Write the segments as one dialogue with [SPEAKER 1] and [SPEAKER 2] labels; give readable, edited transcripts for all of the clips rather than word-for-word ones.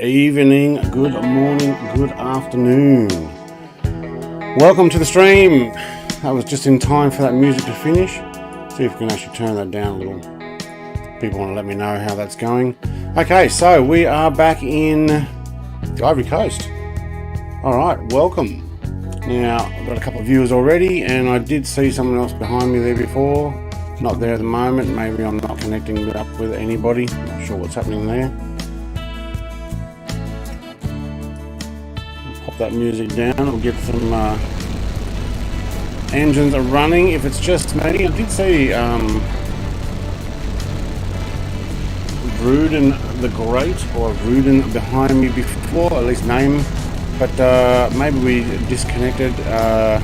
[SPEAKER 1] evening, good morning, good afternoon. Welcome to the stream. That was just in time for that music to finish. See if we can actually turn that down a little. People want to let me know how that's going. Okay, so we are back in the Ivory Coast. Alright, welcome. Now, I've got a couple of viewers already, and I did see someone else behind me there before. Not there at the moment. Maybe I'm not connecting up with anybody. Not sure what's happening there. Pop that music down. We'll get some engines are running. If it's just me, I did see Rudin the Great or Rudin behind me before, at least name. But maybe we disconnected by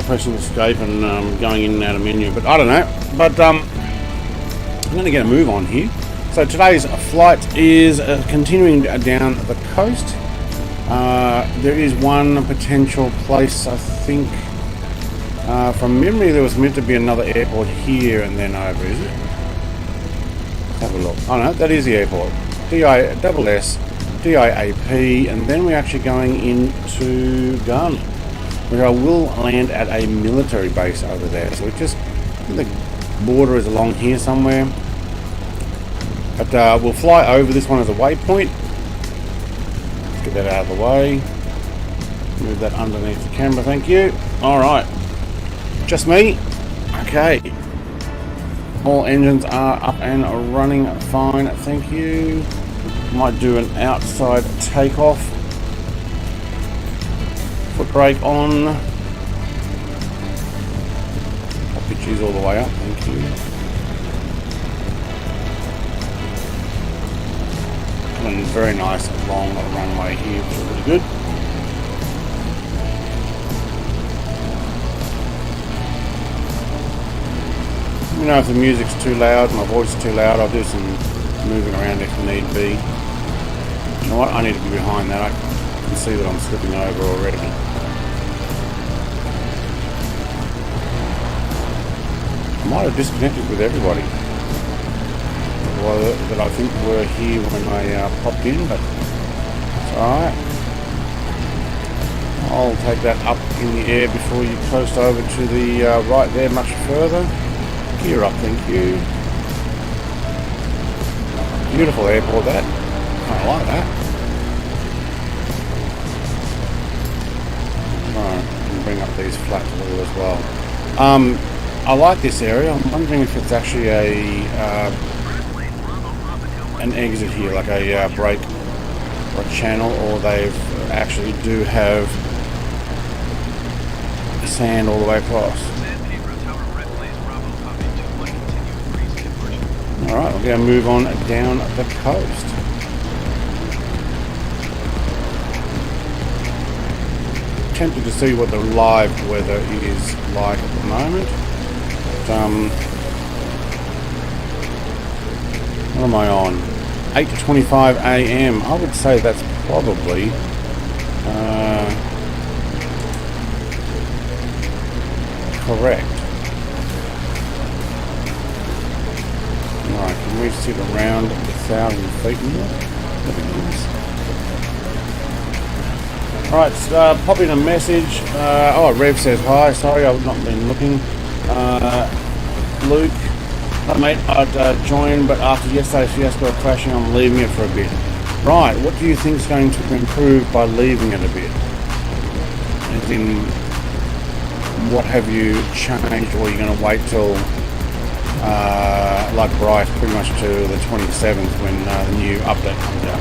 [SPEAKER 1] pressing escape and going in and out of menu. But I don't know. But I'm going to get a move on here. So today's flight is continuing down the coast. There is one potential place, I think. From memory, there was meant to be another airport here and then over, is it? Let's have a look. Oh no, that is the airport. DISP-DIAP, and then we're actually going into Ghana, where I will land at a military base over there. So we just, I think the border is along here somewhere. But we'll fly over this one as a waypoint. Let's get that out of the way. Move that underneath the camera, thank you. Alright. Just me. Okay. All engines are up and running fine, thank you. Might do an outside takeoff. Foot brake on. I'll pitch these all the way up, thank you. And very nice long runway here, which is really good. Let me know if the music's too loud, my voice is too loud. I'll do some moving around if need be. You know what? I need to be behind that. I can see that I'm slipping over already. I might have disconnected with everybody. Well, that I think were here when I popped in, but it's alright. I'll take that up in the air before you coast over to the right there much further. Gear up, thank you. Beautiful airport, that. I like that. Alright, can bring up these flaps a little as well. I like this area. I'm wondering if it's actually an exit here, like a break or a channel, or they actually do have sand all the way across. Alright, we're going to move on down the coast. Tempted to see what the live weather is like at the moment. But, what am I on? 8:25 AM. I would say that's probably correct. Alright, can we sit around 1,000 feet now? Alright, pop in a message. Oh, Rev says hi. Sorry, I've not been looking. Luke. Mate, I'd join, but after yesterday's fiasco of crashing, I'm leaving it for a bit. Right, what do you think is going to improve by leaving it a bit? As in, what have you changed, or are you going to wait till, like Bryce, pretty much to the 27th when the new update comes out?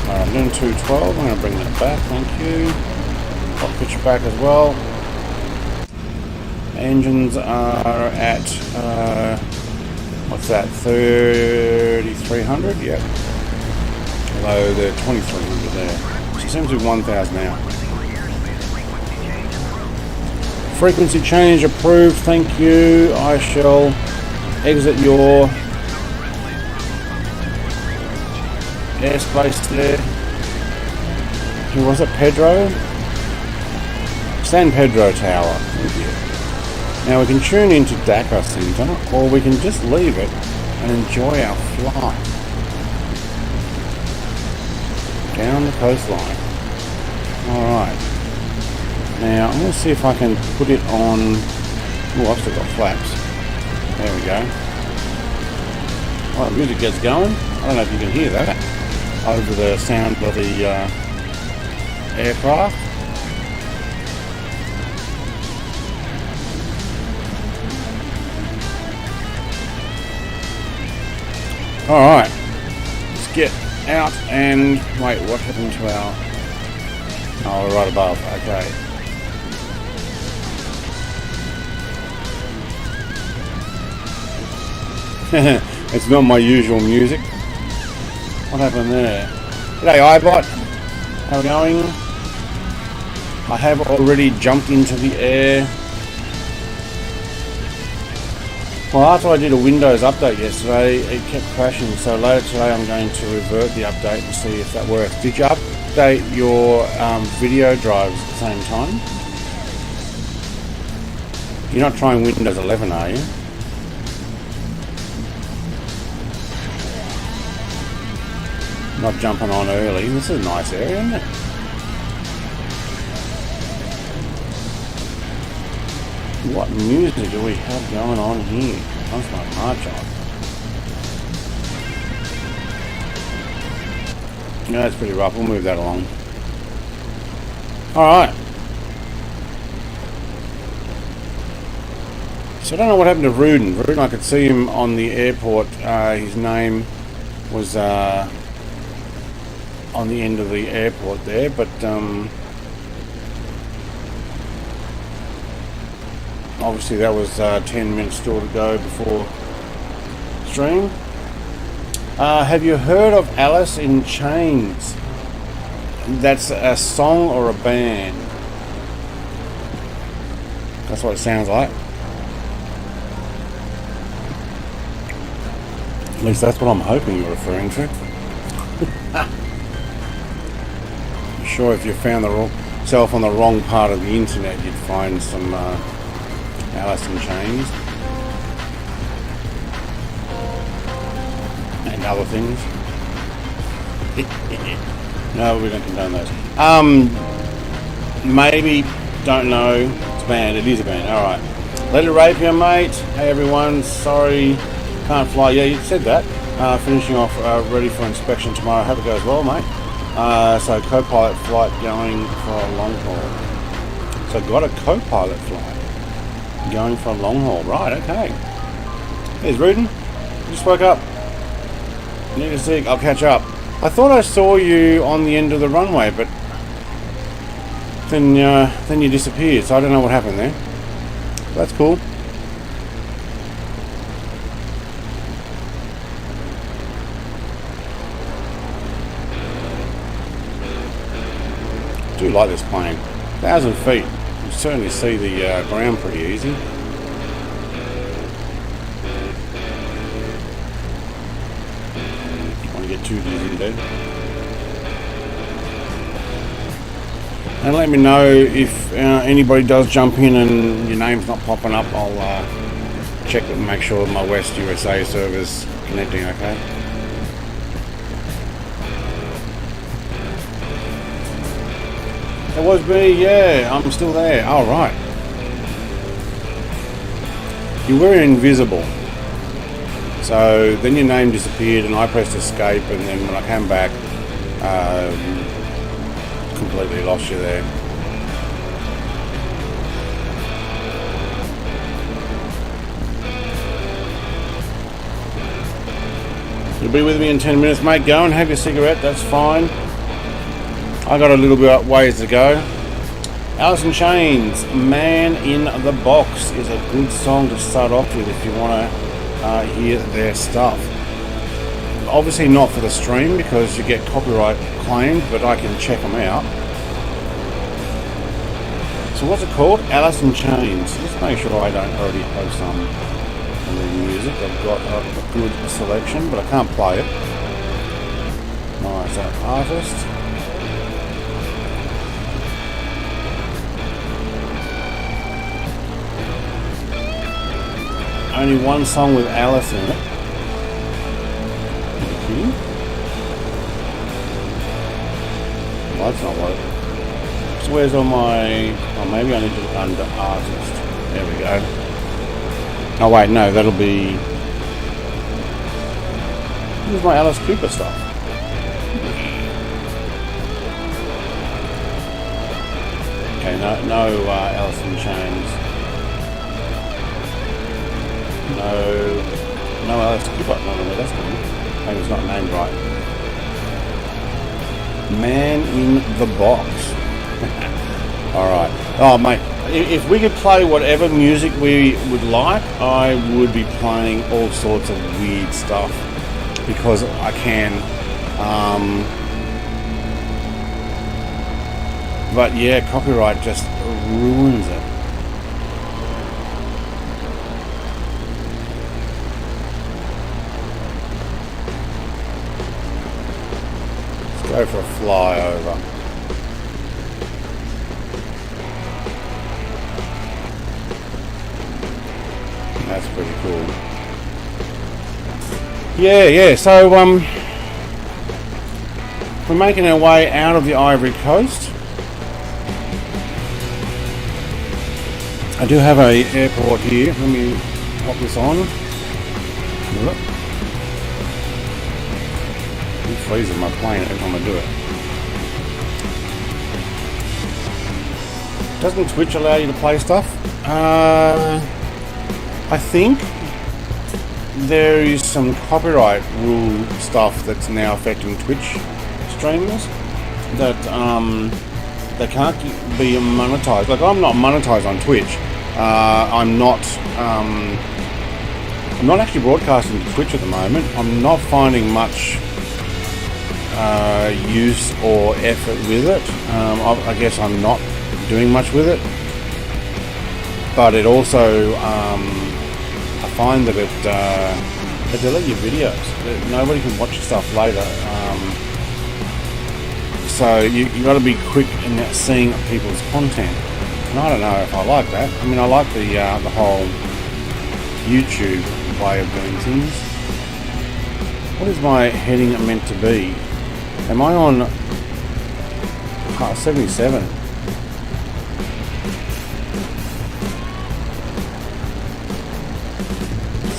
[SPEAKER 1] Alright, I'm doing 212, I'm going to bring that back, thank you. I'll pitch back as well. Engines are at, what's that, 3,300? Yep. Although they're 2,300 there. So it seems to be 1,000 now. Frequency change approved, thank you. I shall exit your airspace there. Who was it, Pedro? San-Pedro Tower, thank you. Now we can tune into Dakar Center, or we can just leave it and enjoy our flight. down the coastline. Alright. Now, I'm going to see if I can put it on... Oh, I've still got flaps. There we go. Oh, the music gets going. I don't know if you can hear that over the sound of the aircraft. Alright, let's get out and... Wait, what happened to our... Oh, we're right above, okay. It's not my usual music. What happened there? G'day iBot, how are we going? I have already jumped into the air. Well, after I did a Windows update yesterday, it kept crashing, so later today I'm going to revert the update and see if that works. Did you update your video drives at the same time? You're not trying Windows 11, are you? Not jumping on early. This is a nice area, isn't it? What music do we have going on here? That's my march on. Yeah, that's pretty rough. We'll move that along. Alright. So I don't know what happened to Rudin. Rudin, I could see him on the airport. His name was on the end of the airport there, but obviously that was 10 minutes still to go before stream. Have you heard of Alice in Chains? That's a song or a band? That's what it sounds like. At least that's what I'm hoping you're referring to. I'm sure if you found yourself on the wrong part of the internet, you'd find some Alice in Chains and other things. No, we don't condone those. Maybe, don't know. It's a band. It is a band. All right. Let it rape you, mate. Hey everyone. Sorry, can't fly. Yeah, you said that. Finishing off, ready for inspection tomorrow. Hope it goes well, mate. So co-pilot flight going for a long haul. So got a co-pilot flight going for a long haul. Right, okay. There's Rudin. Just woke up. Need a sec. I'll catch up. I thought I saw you on the end of the runway, but then you disappeared. So I don't know what happened there. That's cool. I do like this plane. 1,000 feet. You certainly see the ground pretty easy. Want to get too dizzy there. And let me know if anybody does jump in and your name's not popping up. I'll check it and make sure my West USA server's connecting okay. It was me, yeah, I'm still there. Oh, right. You were invisible. So then your name disappeared and I pressed escape, and then when I came back, completely lost you there. You'll be with me in 10 minutes, mate. Go and have your cigarette, that's fine. I got a little bit of ways to go. Alice in Chains, Man in the Box is a good song to start off with if you want to hear their stuff. Obviously not for the stream because you get copyright claimed, but I can check them out. So what's it called? Alice in Chains. Let's make sure I don't already have some of the music. I've got a good selection, but I can't play it. Nice, that artist. Only one song with Alice in it. Are you kidding? that's not working. So where's all my... Oh, maybe I need to look under artist. There we go. Oh wait, no, that'll be... Here's my Alice Cooper stuff. Okay, no Alice in Chains. No Alice Cooper. No, that's good. Maybe it's not named right. Man in the Box. Alright. Oh, mate. If we could play whatever music we would like, I would be playing all sorts of weird stuff. Because I can. But yeah, copyright just ruins it. Let's go for a flyover. That's pretty cool. Yeah, so we're making our way out of the Ivory Coast. I do have a airport here. Let me pop this on. I'm freezing my plane every time I do it. Doesn't Twitch allow you to play stuff? I think there is some copyright rule stuff that's now affecting Twitch streamers that they can't be monetized. Like, I'm not monetized on Twitch. I'm not actually broadcasting to Twitch at the moment. I'm not finding much use or effort with it. I guess I'm not doing much with it. But it also, I find that they delete your videos. Nobody can watch your stuff later. So you got to be quick in seeing people's content. And I don't know if I like that. I mean, I like the whole YouTube way of doing things. What is my heading meant to be? Am I on 77?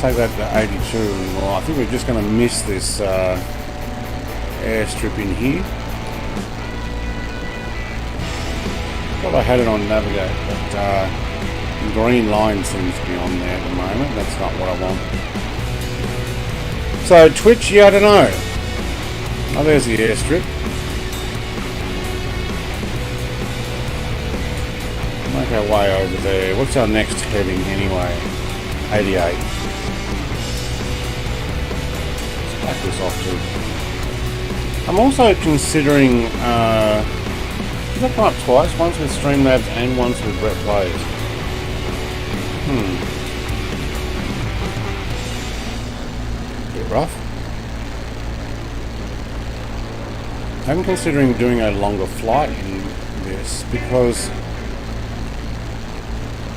[SPEAKER 1] Take that to 82. Well, I think we're just going to miss this airstrip in here. Thought I had it on Navigate, but the green line seems to be on there at the moment. That's not what I want. So Twitch, yeah, I don't know. Oh, there's the airstrip. Make our way over there. What's our next heading anyway? 88. Let's back this off too. I'm also considering did that come up twice? Once with Streamlabs and once with Brett Plays. Bit rough. I'm considering doing a longer flight in this because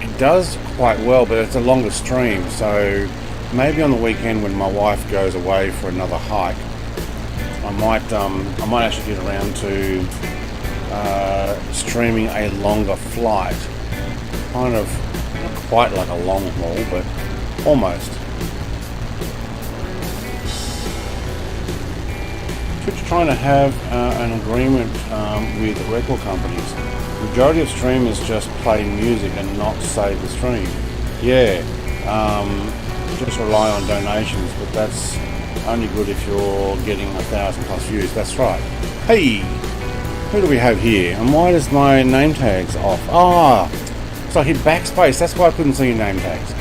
[SPEAKER 1] it does quite well, but it's a longer stream. So maybe on the weekend when my wife goes away for another hike, I might actually get around to streaming a longer flight, kind of not quite like a long haul, but almost. Twitch trying to have an agreement with record companies. The majority of streamers just play music and not save the stream. Yeah, just rely on donations, but that's only good if you're getting 1,000+ views. That's right. Hey! Who do we have here? And why does my name tags off? Ah, so I hit backspace. That's why I couldn't see your name tags.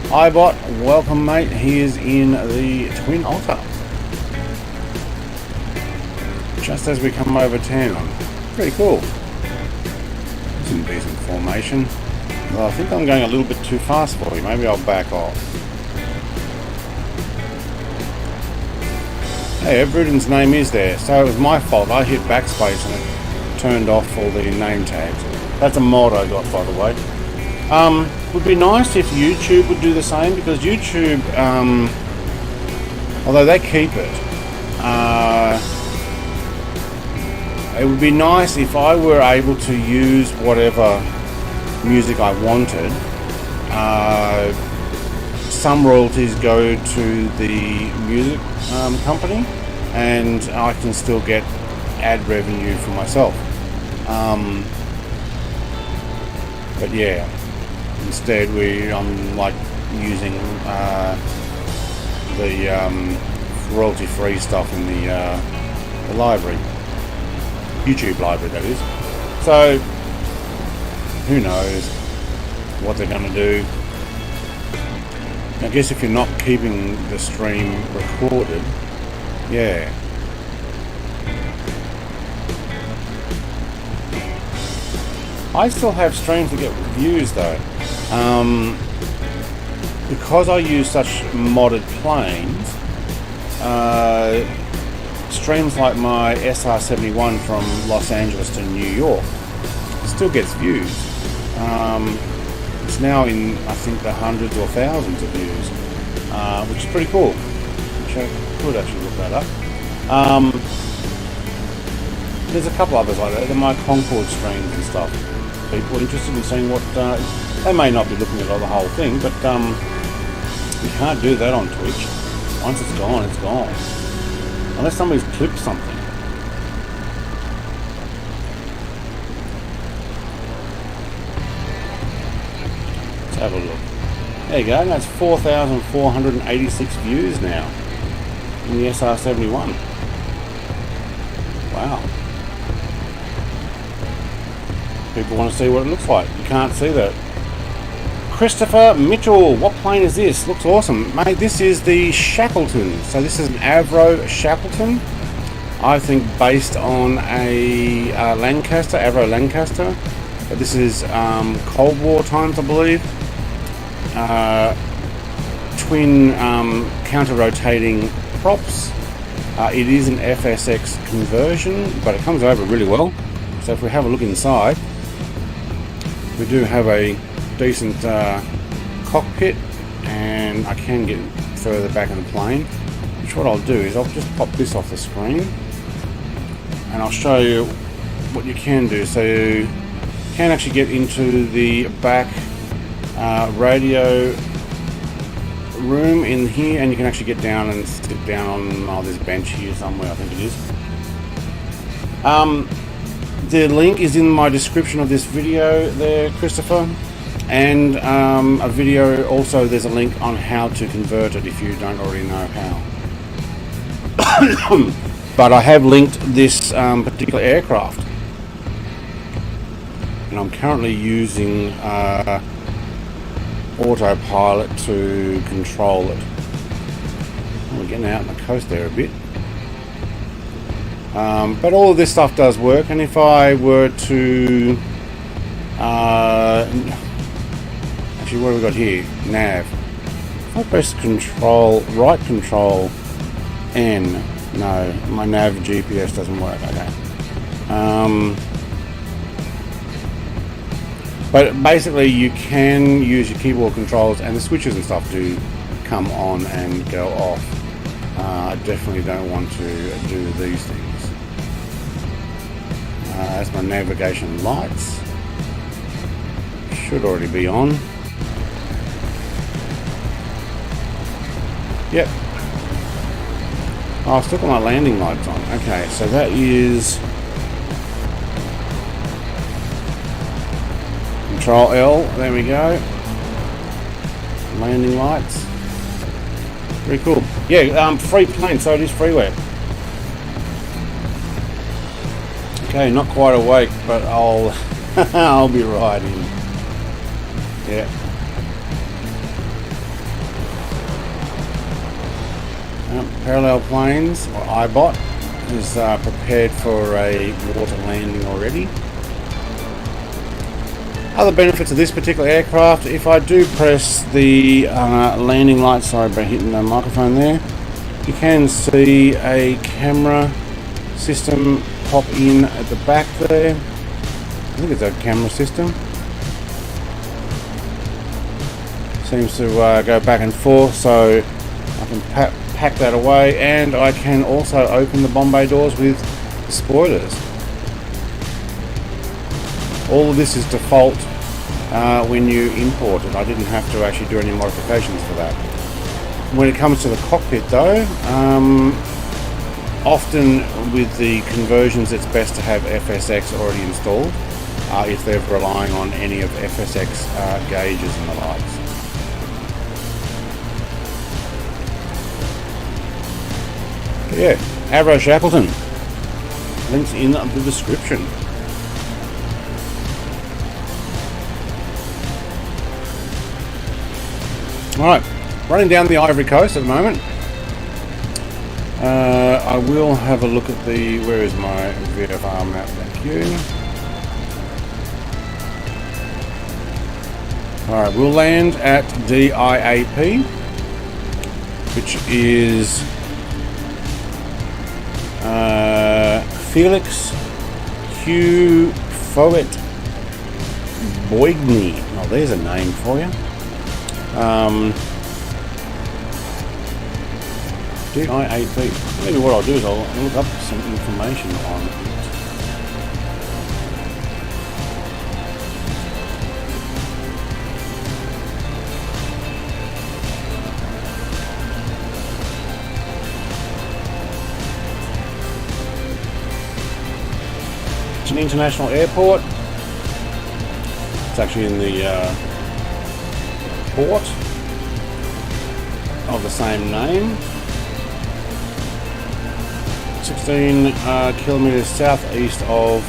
[SPEAKER 1] iBot, welcome mate. He is in the Twin Otter. Just as we come over town. Pretty cool. It's in decent formation. Well, I think I'm going a little bit too fast for you. Maybe I'll back off. Hey, Bruden's name is there. So it was my fault. I hit backspace and it turned off all the name tags. That's a mod I got, by the way. Would be nice if YouTube would do the same, because YouTube, although they keep it, it would be nice if I were able to use whatever music I wanted. Some royalties go to the music company, and I can still get ad revenue for myself. But yeah, instead I'm like using the royalty-free stuff in the library, YouTube library, that is. So who knows what they're going to do. I guess if you're not keeping the stream recorded, yeah. I still have streams to get views though. Because I use such modded planes, streams like my SR-71 from Los Angeles to New York still gets views. It's now in, I think, the hundreds or thousands of views, which is pretty cool. Which I could actually look that up. There's a couple others like that. They're my Concord streams and stuff. People interested in seeing what... they may not be looking at the whole thing, but you can't do that on Twitch. Once it's gone, it's gone. Unless somebody's clipped something. Let's have a look. There you go, that's 4,486 views now in the SR-71. Wow. People want to see what it looks like. You can't see that. Christopher Mitchell, what plane is this? Looks awesome. Mate, this is the Shackleton. So this is an Avro Shackleton. I think based on a Lancaster, Avro Lancaster. But this is Cold War times, I believe. Twin counter-rotating props. It is an FSX conversion, but it comes over really well. So if we have a look inside, we do have a decent cockpit, and I can get further back in the plane, which what I'll do is I'll just pop this off the screen and I'll show you what you can do. So you can actually get into the back radio room in here, and you can actually get down and sit down on this bench here somewhere, I think it is. The link is in my description of this video there, Christopher, and a video also. There's a link on how to convert it if you don't already know how. But I have linked this particular aircraft, and I'm currently using autopilot to control it. We're getting out on the coast there a bit. But all of this stuff does work, and if I were to actually, what have we got here? Nav. If I press right control N, no, my nav GPS doesn't work. Okay. But basically you can use your keyboard controls, and the switches and stuff do come on and go off. I definitely don't want to do these things. That's my navigation lights. Should already be on. Yep. Oh, I've still got my landing lights on. Okay, so that is Control L. There we go. Landing lights. Very cool. Yeah, free plane, so it is freeware. Okay, not quite awake, but I'll I'll be right in. Yeah. Parallel planes, or IBOT, is prepared for a water landing already. Other benefits of this particular aircraft, if I do press the landing light, sorry about hitting the microphone there, you can see a camera system pop in at the back there. I think it's a camera system. Seems to go back and forth, so I can pack that away, and I can also open the bomb bay doors with spoilers. All of this is default when you import it. I didn't have to actually do any modifications for that. When it comes to the cockpit though, often with the conversions it's best to have FSX already installed if they're relying on any of FSX gauges and the likes. But yeah, Avro Shackleton. Links in the description. Alright, running down the Ivory Coast at the moment. I will have a look at the... where is my VFR map? Thank you. Alright, we'll land at DIAP, which is Felix Hugh Foet Boigny. Oh, there's a name for you. DIAP. Maybe what I'll do is I'll look up some information on it. It's an international airport. It's actually in the port of the same name. 16 kilometers southeast of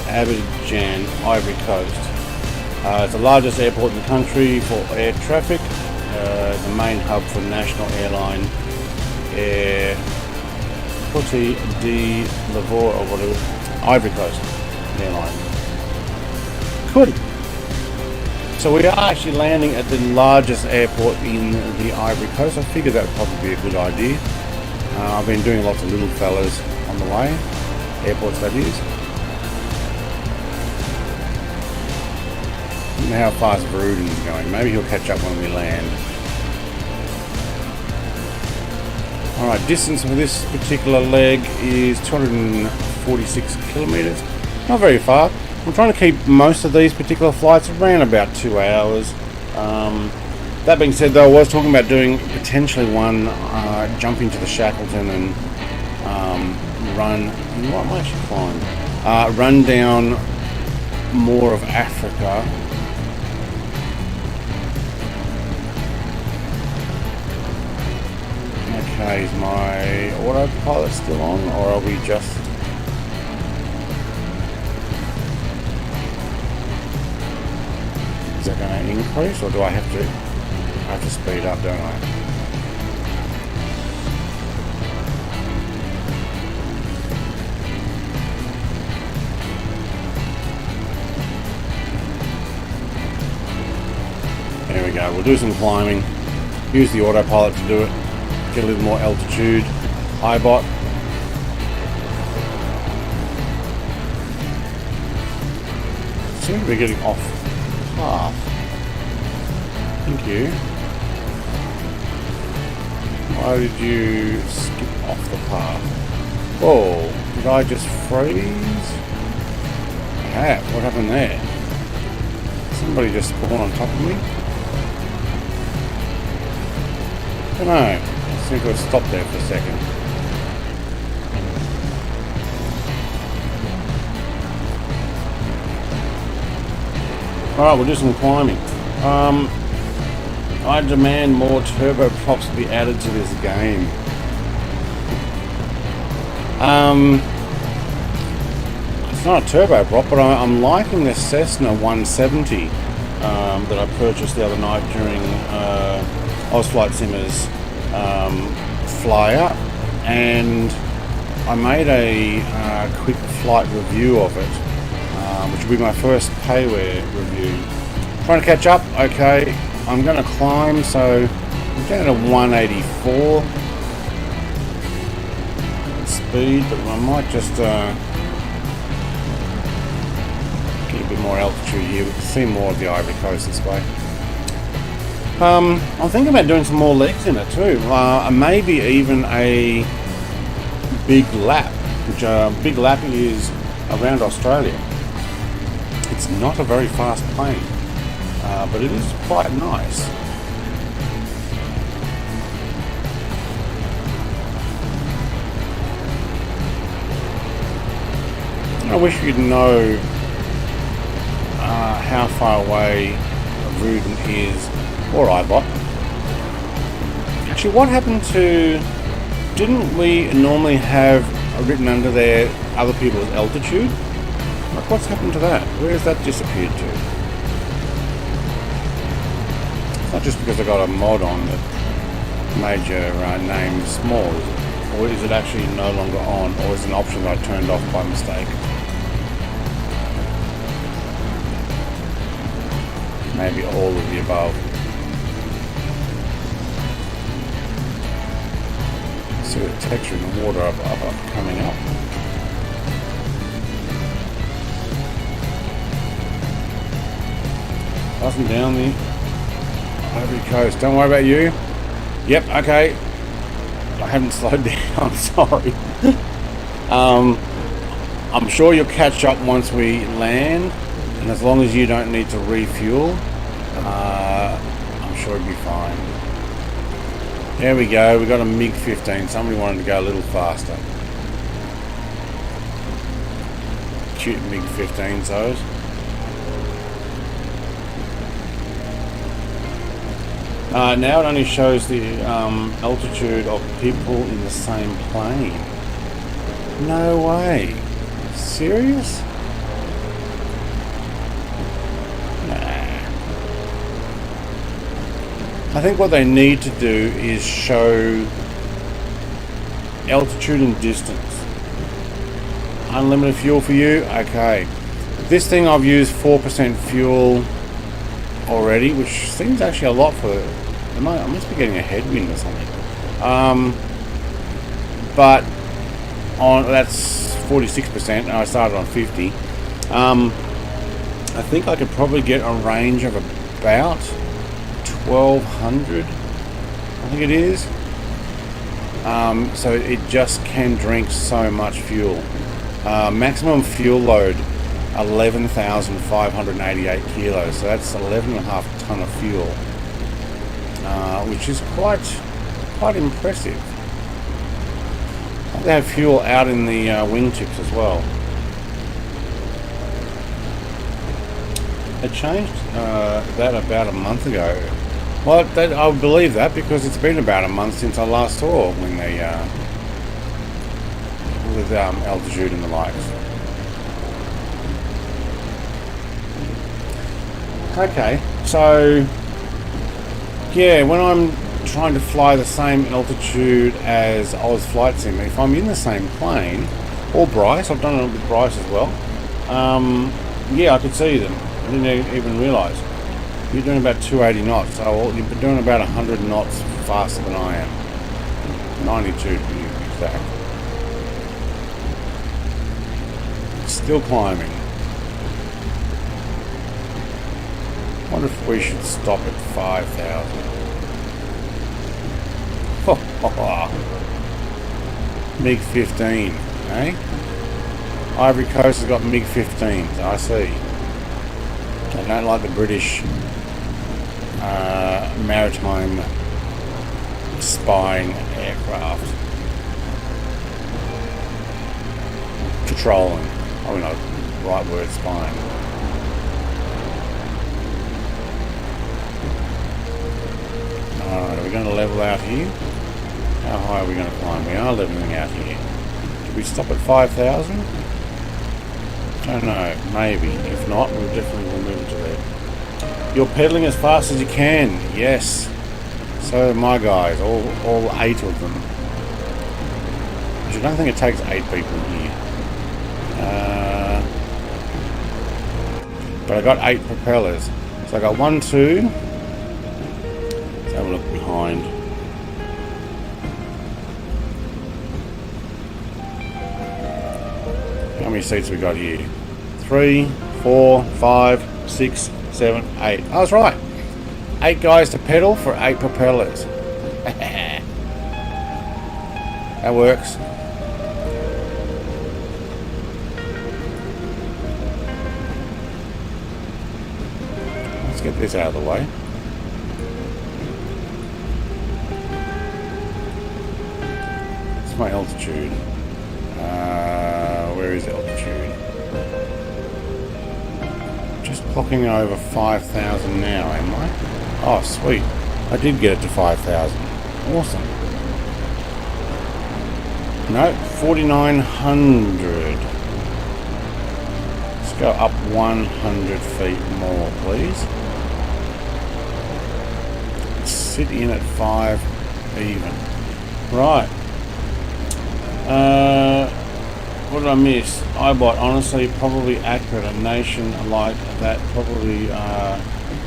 [SPEAKER 1] Abidjan, Ivory Coast. It's the largest airport in the country for air traffic. The main hub for national airline Air Cote d'Ivoire or whatever, Ivory Coast airline. Good. So we are actually landing at the largest airport in the Ivory Coast. I figured that would probably be a good idea. I've been doing lots of little fellas on the way, airports that is. I don't know how fast Bruden's going. Maybe he'll catch up when we land. Alright, distance for this particular leg is 246 kilometers. Not very far. I'm trying to keep most of these particular flights around about 2 hours. That being said though, I was talking about doing potentially one jump into the Shackleton and run, what might I actually climb? Run down more of Africa. Okay, is my autopilot still on, or are we just... Is that going to increase, or do I have to speed up, don't I? There we go, we'll do some climbing, use the autopilot to do it, get a little more altitude, iBot. Seem to be getting off path. Thank you. Why did you skip off the path? Whoa, did I just freeze? Ah, what happened there? Somebody just spawned on top of me? I don't know. I seem to have stopped there for a second. Alright, we'll do some climbing. I demand more turboprops to be added to this game. It's not a turboprop, but I'm liking the Cessna 170 that I purchased the other night during Ozflight Simmer's flyer, and I made a quick flight review of it, which will be my first payware review. Trying to catch up. Okay, I'm going to climb, so I'm down to 184 speed, but I might just get a bit more altitude here. We can see more of the Ivory Coast this way. I'm thinking about doing some more legs in it too. Maybe even a big lap, which big lap is around Australia. It's not a very fast plane, but it is quite nice. I wish you'd know how far away Rudin is, or iBot. Actually, what happened to... Didn't we normally have written under there other people's altitude? Like, what's happened to that? Where has that disappeared to? It's not just because I got a mod on that made your name small, is it? Or is it actually no longer on, or is it an option that I turned off by mistake? Maybe all of the above. See the texture in the water up coming up. Passing down the Ivory Coast. Don't worry about you. Yep, okay. I haven't slowed down, sorry. I'm sure you'll catch up once we land. And as long as you don't need to refuel, I'm sure it'll be fine. There we go, we got a MiG-15. Somebody wanted to go a little faster. Cute MiG-15s, those. Now it only shows the altitude of people in the same plane. No way. Serious? I think what they need to do is show altitude and distance. Unlimited fuel for you? Okay. This thing I've used 4% fuel already, which seems actually a lot for... I must be getting a headwind or something. But on that's 46%, and I started on 50. I think I could probably get a range of about 1200, I think it is. So it just can drink so much fuel. Maximum fuel load 11,588 kilos, so that's 11.5 ton of fuel, which is quite impressive. They have fuel out in the wingtips as well. They changed that about a month ago. Well, I would believe that because it's been about a month since I last saw when they with altitude and the likes. Okay, so yeah, when I'm trying to fly the same altitude as Oz Flight Sim, if I'm in the same plane, or Bryce, I've done it with Bryce as well. Yeah, I could see them. I didn't even realise. You're doing about 280 knots, so you're doing about 100 knots faster than I am. 92 to be exact. Still climbing. Wonder if we should stop at 5,000. MiG-15, eh? Ivory Coast has got MiG-15s, I see. I don't like the British maritime spying aircraft. Patrolling. Probably not the right word, spying. Alright, are we going to level out here? How high are we going to climb? We are leveling out here. Did we stop at 5,000? I don't know, maybe. If not, we'll definitely move it to there. You're pedaling as fast as you can. Yes. So my guys, all 8 of them. Which I don't think it takes 8 people in here. But I got 8 propellers. So I got 1, 2. Let's have a look behind. How many seats we got here? 3, 4, 5, 6, 7, 8. I was right. 8 guys to pedal for 8 propellers. That works. get this out of the way. It's my altitude. Where is altitude? Just clocking over 5,000 now, am I? Oh, sweet. I did get it to 5,000. Awesome. No, 4,900. Let's go up 100 feet more, please. Sit in at 5 even. Right. What did I miss? iBot, honestly, probably accurate. A nation like that probably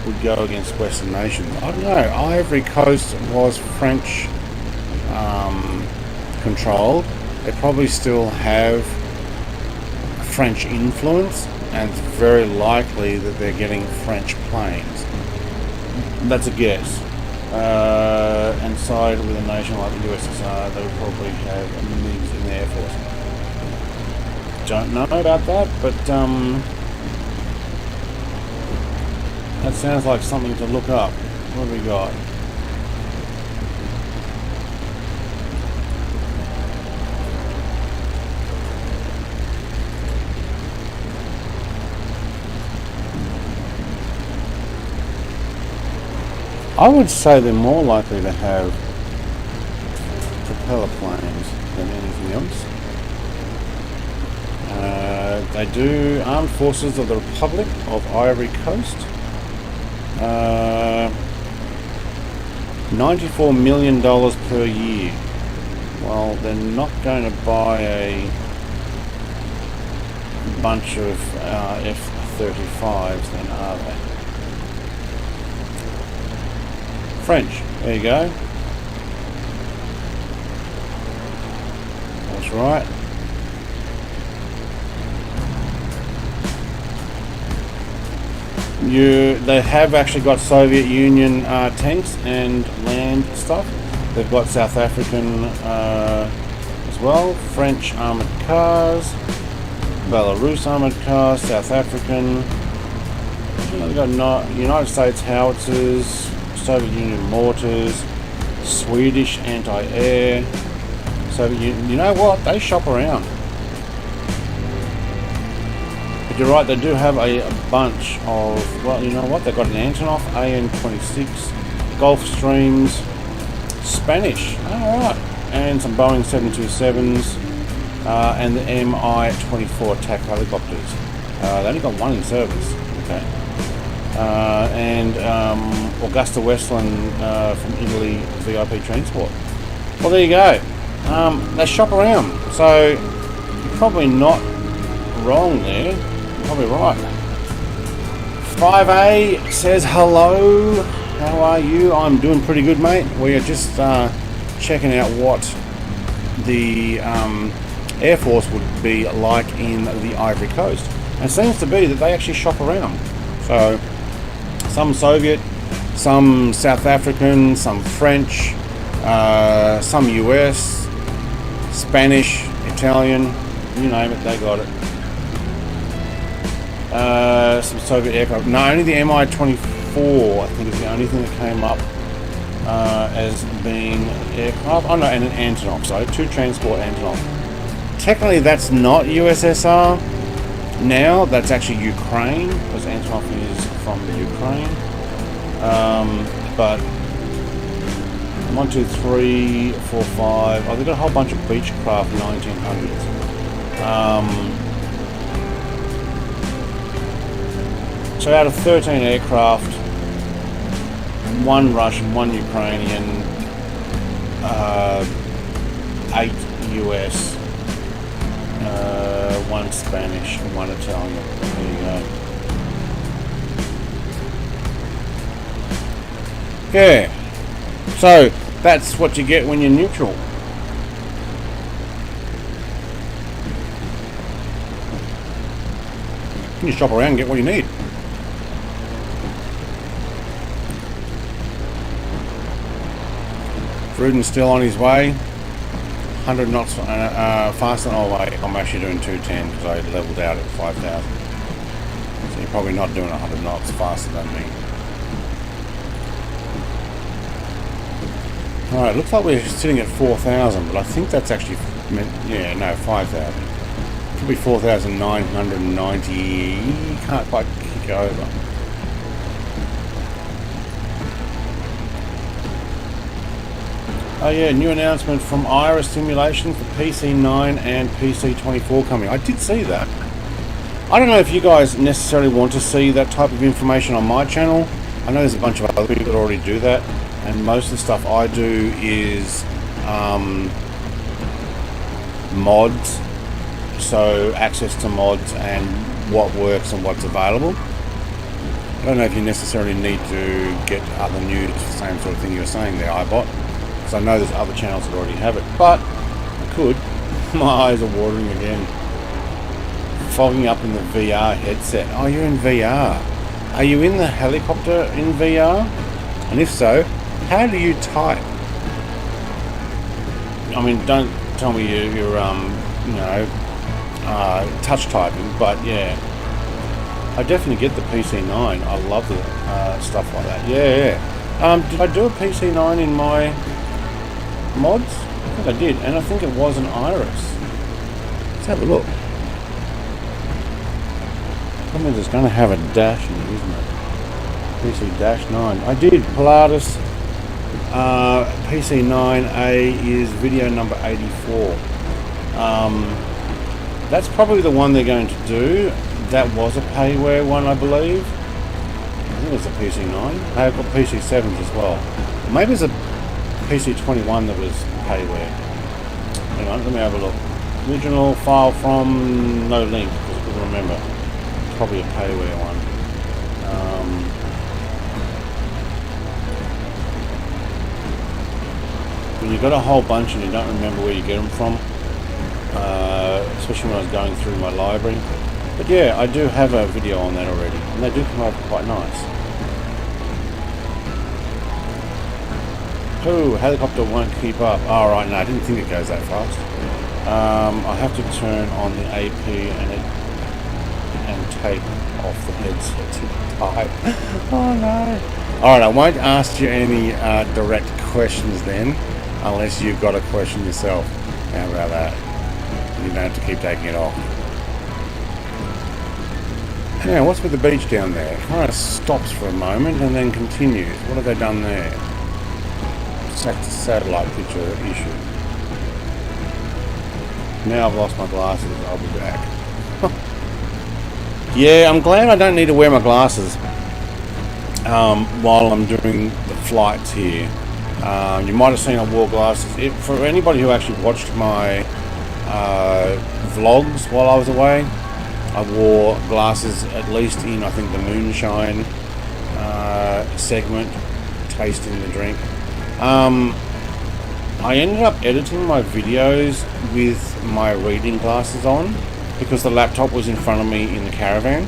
[SPEAKER 1] would go against Western nations. I don't know. Ivory Coast was French controlled. They probably still have French influence, and it's very likely that they're getting French planes. That's a guess. And side with a nation like the USSR, they would probably have MiGs in the Air Force. Don't know about that, but that sounds like something to look up. What have we got? I would say they're more likely to have propeller planes than anything else. They do Armed Forces of the Republic of Ivory Coast. $94 million per year. Well, they're not going to buy a bunch of F-35s then, are they? French, there you go. That's right. They have actually got Soviet Union tanks and land stuff. They've got South African as well. French armoured cars, Belarus armoured cars, South African. They've got United States howitzers, Soviet Union mortars, Swedish anti-air. Soviet Union. You know what? They shop around. But you're right, they do have a bunch of, well, you know what? They've got an Antonov AN-26, Gulfstreams, Spanish, alright, and some Boeing 727s, and the Mi-24 attack helicopters. They only got one in service. Okay. And Augusta Westland from Italy VIP transport. Well, there you go. They shop around, so you're probably not wrong there. You're probably right. 5A says hello. How are you? I'm doing pretty good, mate. We are just checking out what the Air Force would be like in the Ivory Coast. And it seems to be that they actually shop around. So some Soviet, some South African, some French, some US, Spanish, Italian, you name it, they got it. Some Soviet aircraft. No, only the Mi-24, I think, is the only thing that came up as being aircraft. Oh no, and an Antonov, so 2 transport Antonov. Technically that's not USSR. Now that's actually Ukraine, because Antonov is from Ukraine. But 1, 2, 3, 4, 5. Oh, they've got a whole bunch of Beechcraft 1900s. So out of 13 aircraft, 1 Russian, 1 Ukrainian, 8 US, 1 Spanish, 1 Italian. There you go. Yeah. So that's what you get when you're neutral. You can shop around and get what you need. Fruden's still on his way. 100 knots faster. Oh wait, I'm actually doing 210 because I leveled out at 5,000. So you're probably not doing 100 knots faster than me. Alright, looks like we're sitting at 4,000, but I think that's actually, yeah, no, 5,000. Could be 4,990. Can't quite kick over. Oh yeah, new announcement from Iris Simulation for PC9 and PC24 coming. I did see that. I don't know if you guys necessarily want to see that type of information on my channel. I know there's a bunch of other people that already do that, and most of the stuff I do is mods, so access to mods and what works and what's available. I don't know if you necessarily need to get other news for the same sort of thing you were saying there, iBot, because I know there's other channels that already have it, but I could. My eyes are watering again. Fogging up in the VR headset. Oh, you're in VR. Are you in the helicopter in VR? And if so, how do you type? I mean, don't tell me you're you know, touch typing, but yeah, I definitely get the PC9. I love the stuff like that. Yeah. Did I do a PC9 in my mods? I think I did, and I think it was an Iris. Let's have a look. I mean, it's going to have a dash in it, isn't it? PC-9. I did. Pilatus PC9A is video number 84. That's probably the one they're going to do. That was a payware one, I believe. I think it's a PC9. They've got PC7s as well. Maybe it's a PC21 that was payware. Hang on, let me have a look. Original file from no link, because I couldn't remember. Probably a payware one. When you've got a whole bunch and you don't remember where you get them from, especially when I was going through my library. But yeah, I do have a video on that already, and they do come out quite nice. Oh, helicopter won't keep up. Oh, right, no, I didn't think it goes that fast. I have to turn on the AP and take off the headset to type. Oh no. Alright, I won't ask you any direct questions then, unless you've got a question yourself. How about that? You don't have to keep taking it off. Now, what's with the beach down there? It kind of stops for a moment and then continues. What have they done there? Satellite picture issue. Now I've lost my glasses. I'll be back. Yeah, I'm glad I don't need to wear my glasses while I'm doing the flights here. You might have seen I wore glasses. For anybody who actually watched my vlogs while I was away, I wore glasses at least in, I think, the moonshine segment, tasting the drink. I ended up editing my videos with my reading glasses on, because the laptop was in front of me in the caravan,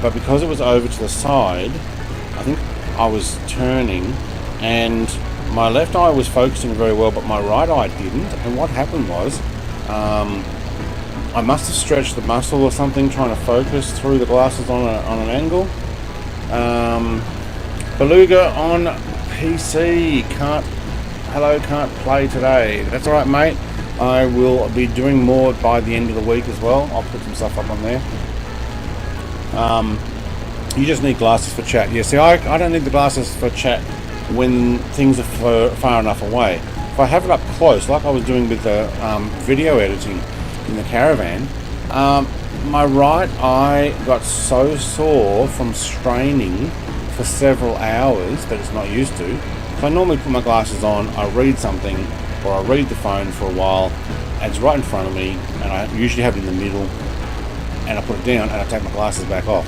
[SPEAKER 1] but because it was over to the side, I think I was turning and my left eye was focusing very well, but my right eye didn't. And what happened was I must have stretched the muscle or something trying to focus through the glasses on an angle. Beluga on PC can't play today. That's alright, mate. I will be doing more by the end of the week as well. I'll put some stuff up on there. You just need glasses for chat. Yeah, see, I don't need the glasses for chat when things are far enough away. If I have it up close, like I was doing with the video editing in the caravan, my right eye got so sore from straining for several hours that it's not used to. If I normally put my glasses on, I read something, or I read the phone for a while, and it's right in front of me, and I usually have it in the middle, and I put it down and I take my glasses back off.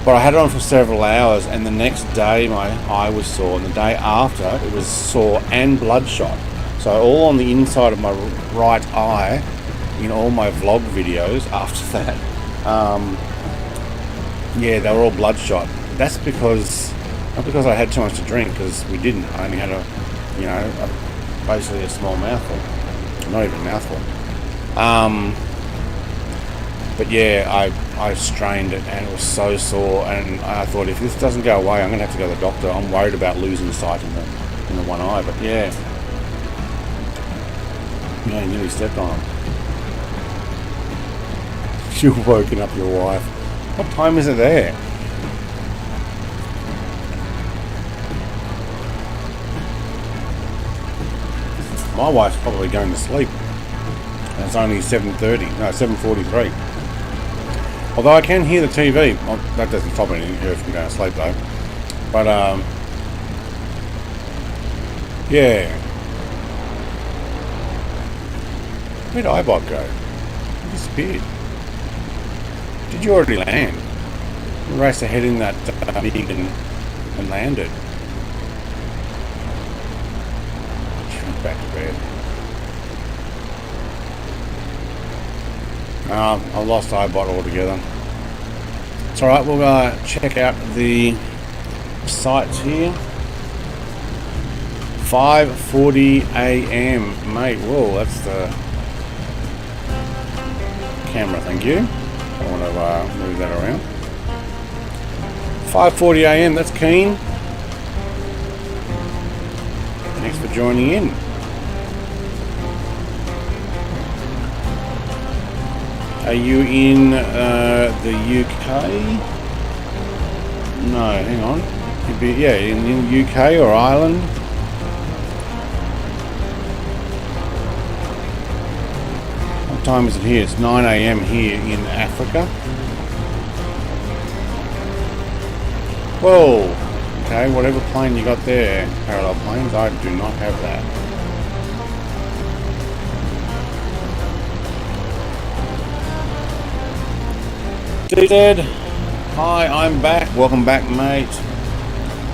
[SPEAKER 1] But I had it on for several hours, and the next day my eye was sore, and the day after it was sore and bloodshot. So all on the inside of my right eye in all my vlog videos after that. Yeah, they were all bloodshot. That's because, not because I had too much to drink, because we didn't. I only had basically a small mouthful. Not even a mouthful. But yeah, I strained it and it was so sore, and I thought, if this doesn't go away, I'm going to have to go to the doctor. I'm worried about losing sight in in the one eye, but yeah. Yeah, you nearly stepped on him. You've woken up your wife. What time is it there? My wife's probably going to sleep. And it's only 7:30. No, 7:43. Although I can hear the TV. Well, that doesn't stop her from going to sleep though. But yeah. Where'd iBot go? He disappeared. Did you already land? You raced ahead in that MiG and landed. Went back to bed. I lost iBot altogether. It's alright, we'll check out the sites here. 5:40 AM, mate. Whoa, that's the camera, thank you. I want to move that around. 5:40 AM, that's keen. Thanks for joining in. Are you in the UK? No, hang on. You'd be, yeah, in the UK or Ireland. What time is it here? It's 9 AM here in Africa. Whoa! Okay, whatever plane you got there, parallel planes, I do not have that. DZ, hi, I'm back. Welcome back, mate.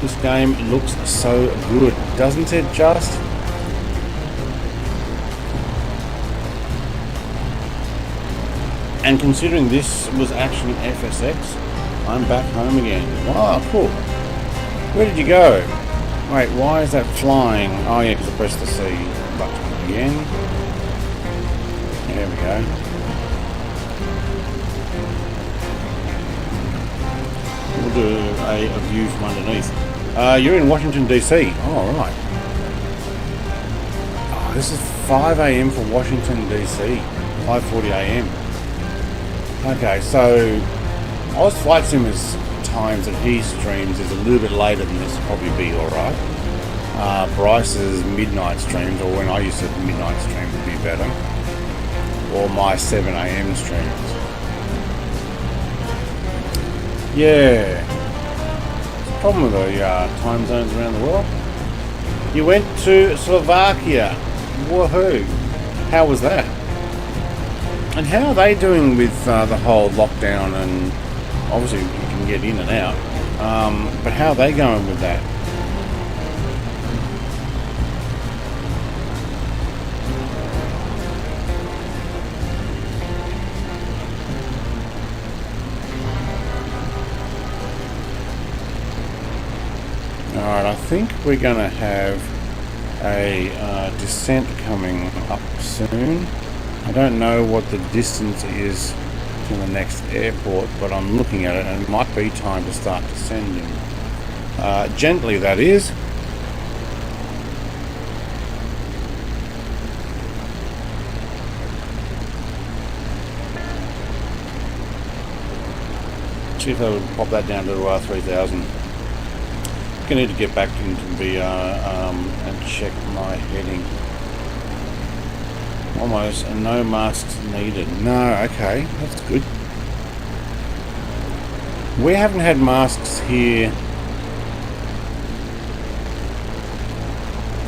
[SPEAKER 1] This game looks so good, doesn't it just? And considering this was actually FSX, I'm back home again. Wow, cool. Where did you go? Wait, why is that flying? Oh yeah, because I pressed the C button again. There we go. We'll do a view from underneath. You're in Washington DC. Oh, right. Oh, this is 5 AM for Washington DC. 5:40 AM. Okay, so Oz Flight Simmer's times that he streams is a little bit later than this. Will probably be alright. Bryce's midnight streams, or when I used to midnight stream, would be better. Or my 7 AM streams. Yeah. It's a problem with the time zones around the world. You went to Slovakia. Woohoo. How was that? And how are they doing with the whole lockdown? And obviously you can get in and out. But how are they going with that? Alright, I think we're going to have a descent coming up soon. I don't know what the distance is to the next airport, but I'm looking at it and it might be time to start descending. Gently, that is. See if they would pop that down to 3,000. I need to get back into VR and check my heading. Almost no masks needed. No, okay, that's good. We haven't had masks here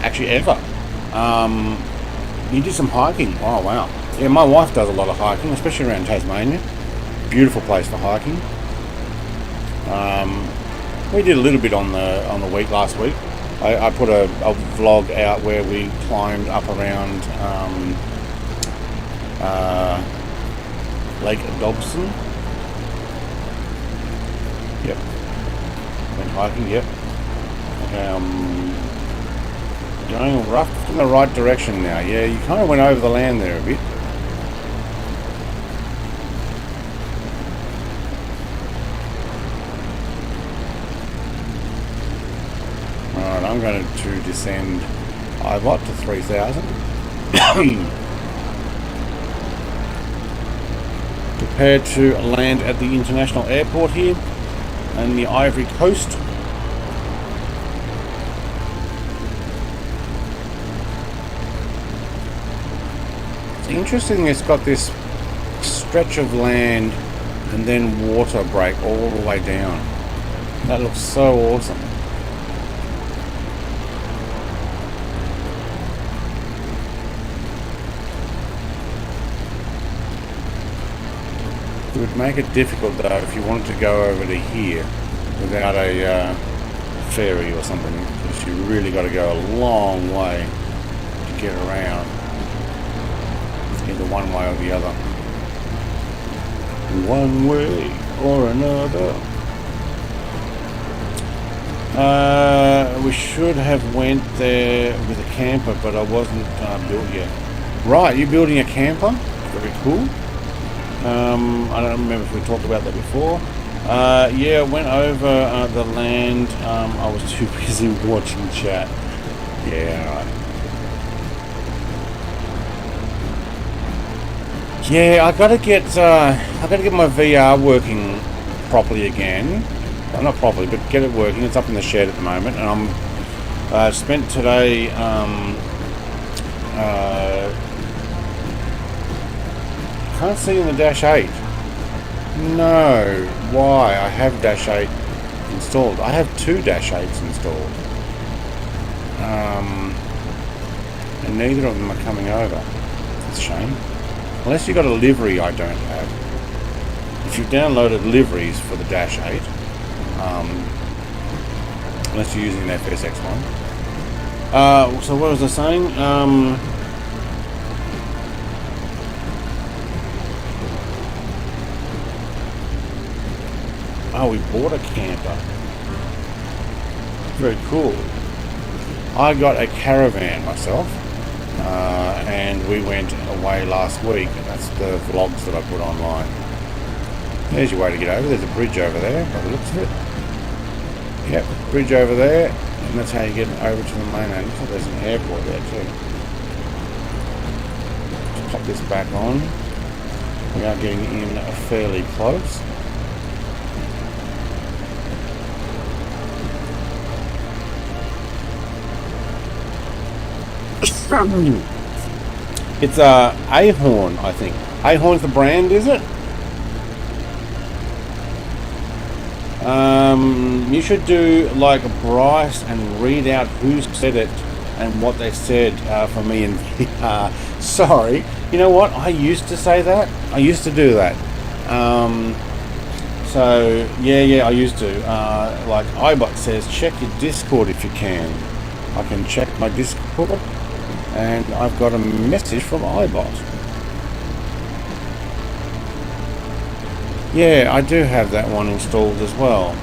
[SPEAKER 1] actually ever. You did some hiking. Oh wow. Yeah, my wife does a lot of hiking, especially around Tasmania. Beautiful place for hiking. We did a little bit on the week last week. I put a vlog out where we climbed up around Lake Dobson. Yep. Went hiking, yep. Okay, I'm going rough in the right direction now. Yeah, you kind of went over the land there a bit. I'm going to descend IBOT to 3000. Prepare to land at the international airport here in the Ivory Coast. It's interesting, it's got this stretch of land and then water break all the way down. That looks so awesome. It would make it difficult though if you wanted to go over to here without a ferry or something, because you really got to go a long way to get around, either one way or the other. One way or another. We should have went there with a camper, but I wasn't built yet. Right, you're building a camper? Very cool. I don't remember if we talked about that before. Yeah, I went over the land. I was too busy watching chat. Yeah, right. Yeah, I gotta get my VR working properly again. Well, not properly, but get it working. It's up in the shed at the moment, and I'm spent today can't see in the Dash 8. No, why? I have Dash 8 installed. I have 2 Dash 8s installed. And neither of them are coming over. It's a shame. Unless you've got a livery I don't have. If you've downloaded liveries for the Dash 8, unless you're using an FSX one. So what was I saying? Oh, we bought a camper. Very cool. I got a caravan myself, and we went away last week. That's the vlogs that I put online. There's your way to get over. There's a bridge over there by the looks of it. Yep, bridge over there, and that's how you get over to the mainland. Looks like there's an airport there too. Just pop this back on. We are getting in fairly close. It's Ahorn, I think. Ahorn's the brand, is it? You should do like Bryce and read out who said it and what they said for me in VR. Sorry, you know what? I used to say that. I used to do that. So yeah, I used to. Like iBot says, check your Discord if you can. I can check my Discord, and I've got a message from iBot. Yeah, I do have that one installed as well.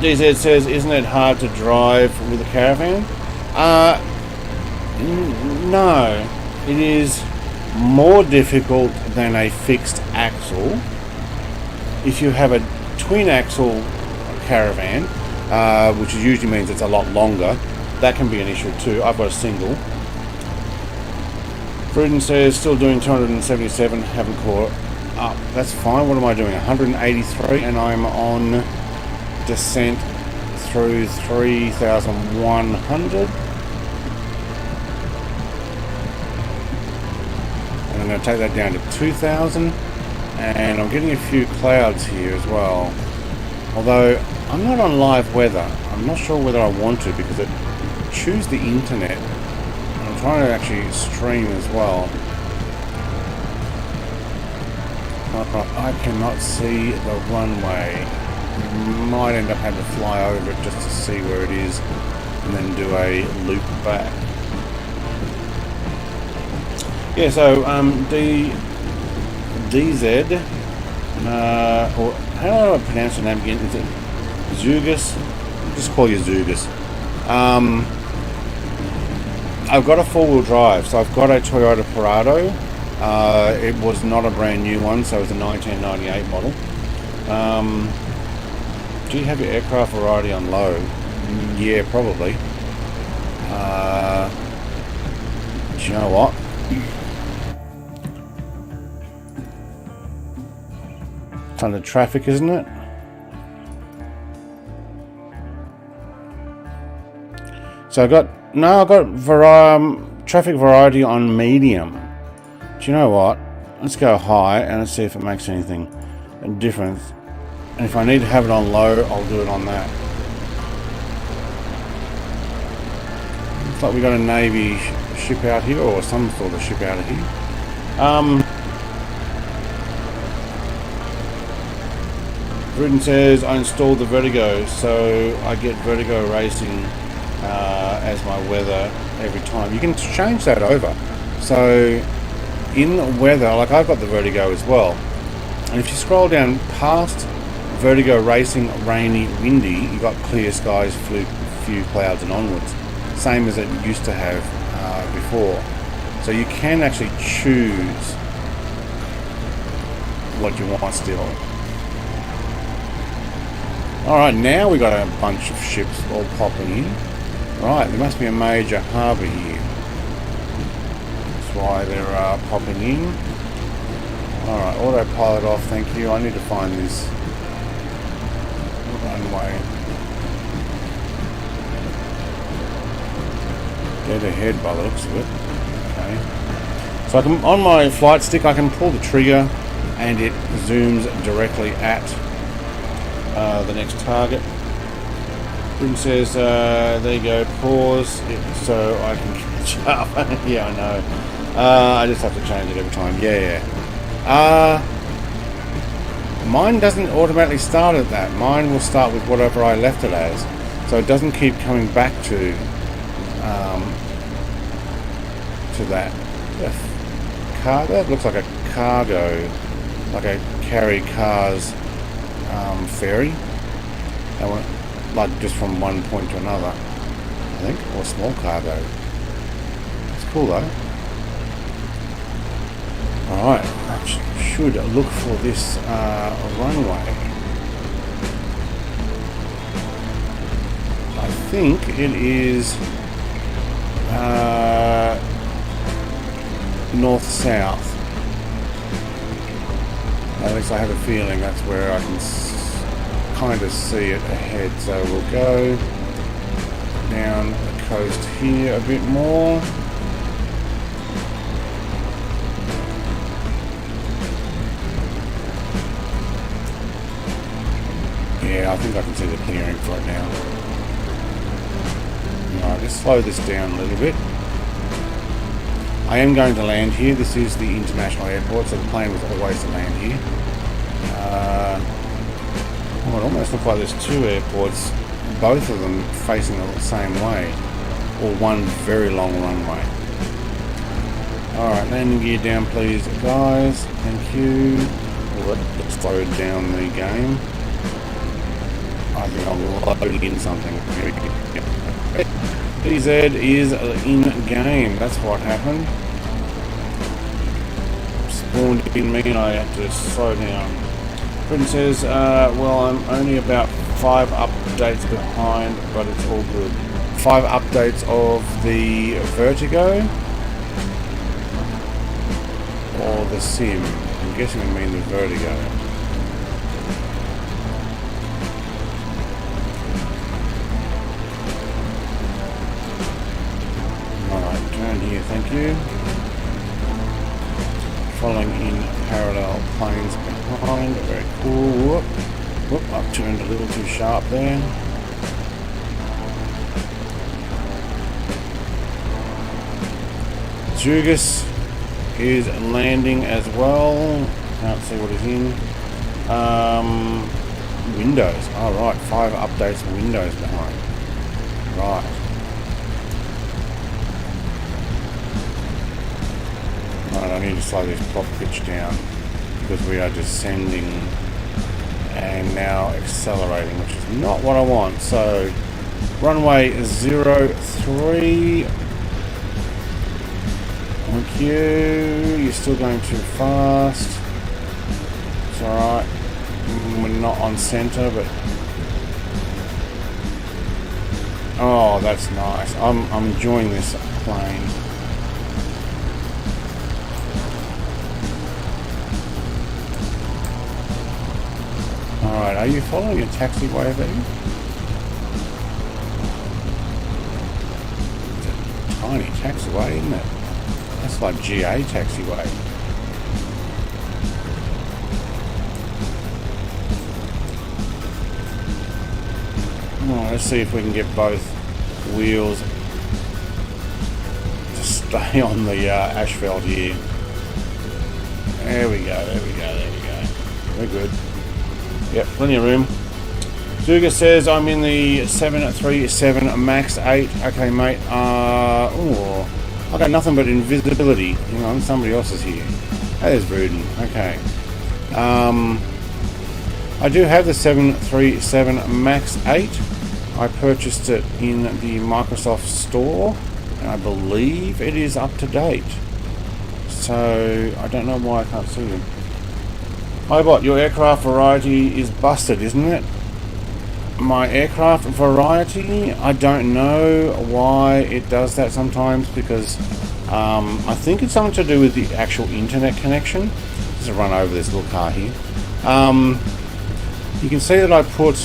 [SPEAKER 1] DZ says, isn't it hard to drive with a caravan? No, it is more difficult than a fixed axle. If you have a twin axle caravan, which usually means it's a lot longer, that can be an issue too. I've got a single. Fruden says, still doing 277, haven't caught up. That's fine. What am I doing? 183, and I'm on descent through 3,100. And I'm going to take that down to 2,000. And I'm getting a few clouds here as well. Although, I'm not on live weather. I'm not sure whether I want to, because it chews the internet. I'm trying to actually stream as well. I cannot see the runway. Might end up having to fly over it just to see where it is and then do a loop back. Yeah, so DZ, or how do I pronounce your name again? Is it Zugas? I'll just call you Zugas. I've got a four-wheel drive, so I've got a Toyota Prado. It was not a brand new one, so it's a 1998 model. Do you have your aircraft variety on low? Yeah, probably. Do you know what? Ton of traffic, isn't it? So I got traffic variety on medium. Do you know what? Let's go high and let's see if it makes anything difference. And if I need to have it on low, I'll do it on that. Looks like we got a Navy ship out here, or some sort of ship out of here. Bruton says I installed the Vertigo, so I get Vertigo Racing as my weather every time. You can change that over. So in the weather, like I've got the Vertigo as well, and if you scroll down past Vertigo Racing, rainy, windy, you got clear skies, few clouds and onwards, same as it used to have before. So you can actually choose what you want still. Alright, now we got a bunch of ships all popping in. Right, there must be a major harbour here. That's why they're popping in. Alright, autopilot off, thank you. I need to find this runway. Dead ahead by the looks of it. Okay. So I can, on my flight stick, I can pull the trigger and it zooms directly at the next target. It says, there you go, pause it so I can catch up. Yeah, I know. I just have to change it every time. Yeah. Mine doesn't automatically start at that. Mine will start with whatever I left it as. So it doesn't keep coming back to that. That looks like a cargo, like a carry cars ferry. That went, like just from one point to another, I think, or small cargo. It's cool though. Alright, I should look for this runway. I think it is north-south. At least I have a feeling that's where I can kind of see it ahead. So we'll go down the coast here a bit more. Yeah, I think I can see the clearing for it now. Alright, let's slow this down a little bit. I am going to land here. This is the international airport, so the plane was always to land here. It almost looks like there's two airports, both of them facing the same way, or one very long runway. Alright, landing gear down please guys, thank you. Let's slow down the game. I think I'm loading in something. DZ is in game, that's what happened. Spawned in me and I had to slow down. Britain says, well, I'm only about 5 updates behind, but it's all good. 5 updates of the Vertigo or the Sim. I'm guessing I mean the Vertigo. Alright, turn here, thank you. Following in parallel planes behind, very cool. Whoop, I've turned a little too sharp there. Jugas is landing as well. Can't see what he's in. Windows. Alright, 5 updates of Windows behind. Right. Right, I need to slow this prop pitch down because we are descending and now accelerating, which is not what I want. So, runway 03. Thank you. You're still going too fast. It's alright. We're not on center, but Oh, that's nice. I'm enjoying this plane. Alright, are you following a taxiway there? It's a tiny taxiway, isn't it? That's like GA taxiway. Oh, let's see if we can get both wheels to stay on the asphalt here. There we go, there we go, there we go. We're good. Yep, plenty of room. Zuga says I'm in the 737 Max 8. Okay, mate. Oh, I got nothing but invisibility. Hang on, somebody else is here. Hey, there's Ruden. Okay. I do have the 737 Max 8. I purchased it in the Microsoft store, and I believe it is up to date. So I don't know why I can't see it. Highbot, your aircraft variety is busted, isn't it? My aircraft variety, I don't know why it does that sometimes, because I think it's something to do with the actual internet connection. Just run over this little car here. You can see that I put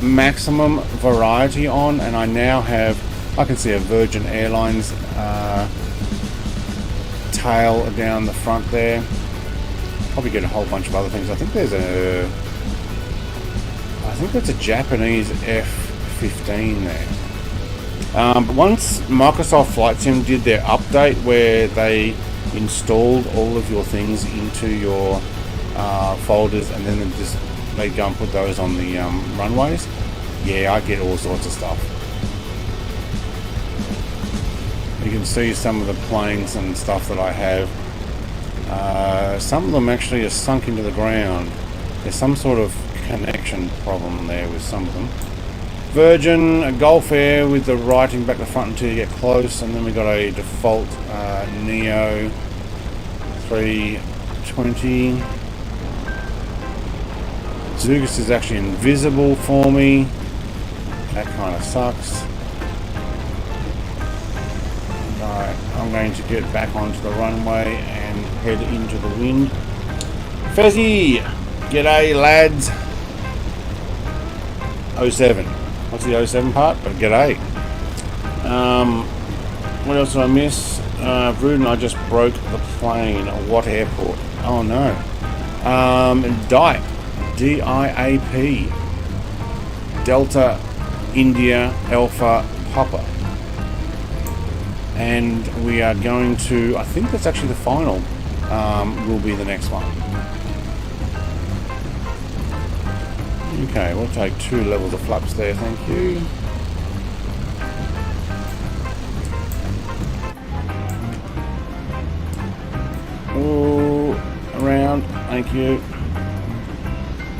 [SPEAKER 1] maximum variety on, and I now have, I can see a Virgin Airlines tail down the front there. Probably get a whole bunch of other things. I think there's a Japanese F-15 there. But once Microsoft Flight Sim did their update where they installed all of your things into your folders, and then they go and put those on the runways, yeah, I get all sorts of stuff. You can see some of the planes and stuff that I have. Some of them actually are sunk into the ground. There's some sort of connection problem there with some of them. Virgin, a Gulf Air with the writing back to front until you get close, and then we got a default Neo 320. Zugus is actually invisible for me. That kind of sucks. Alright, I'm going to get back onto the runway and head into the wind. Fezzy! G'day, lads. 07. What's the 07 part? But g'day. What else did I miss? Ruden, I just broke the plane. What airport? Oh no. DIAP. DIAP. Delta India Alpha Papa. And we are going to, I think that's actually the final, will be the next one. Okay, we'll take 2 levels of flaps there, thank you. Oh, around, thank you.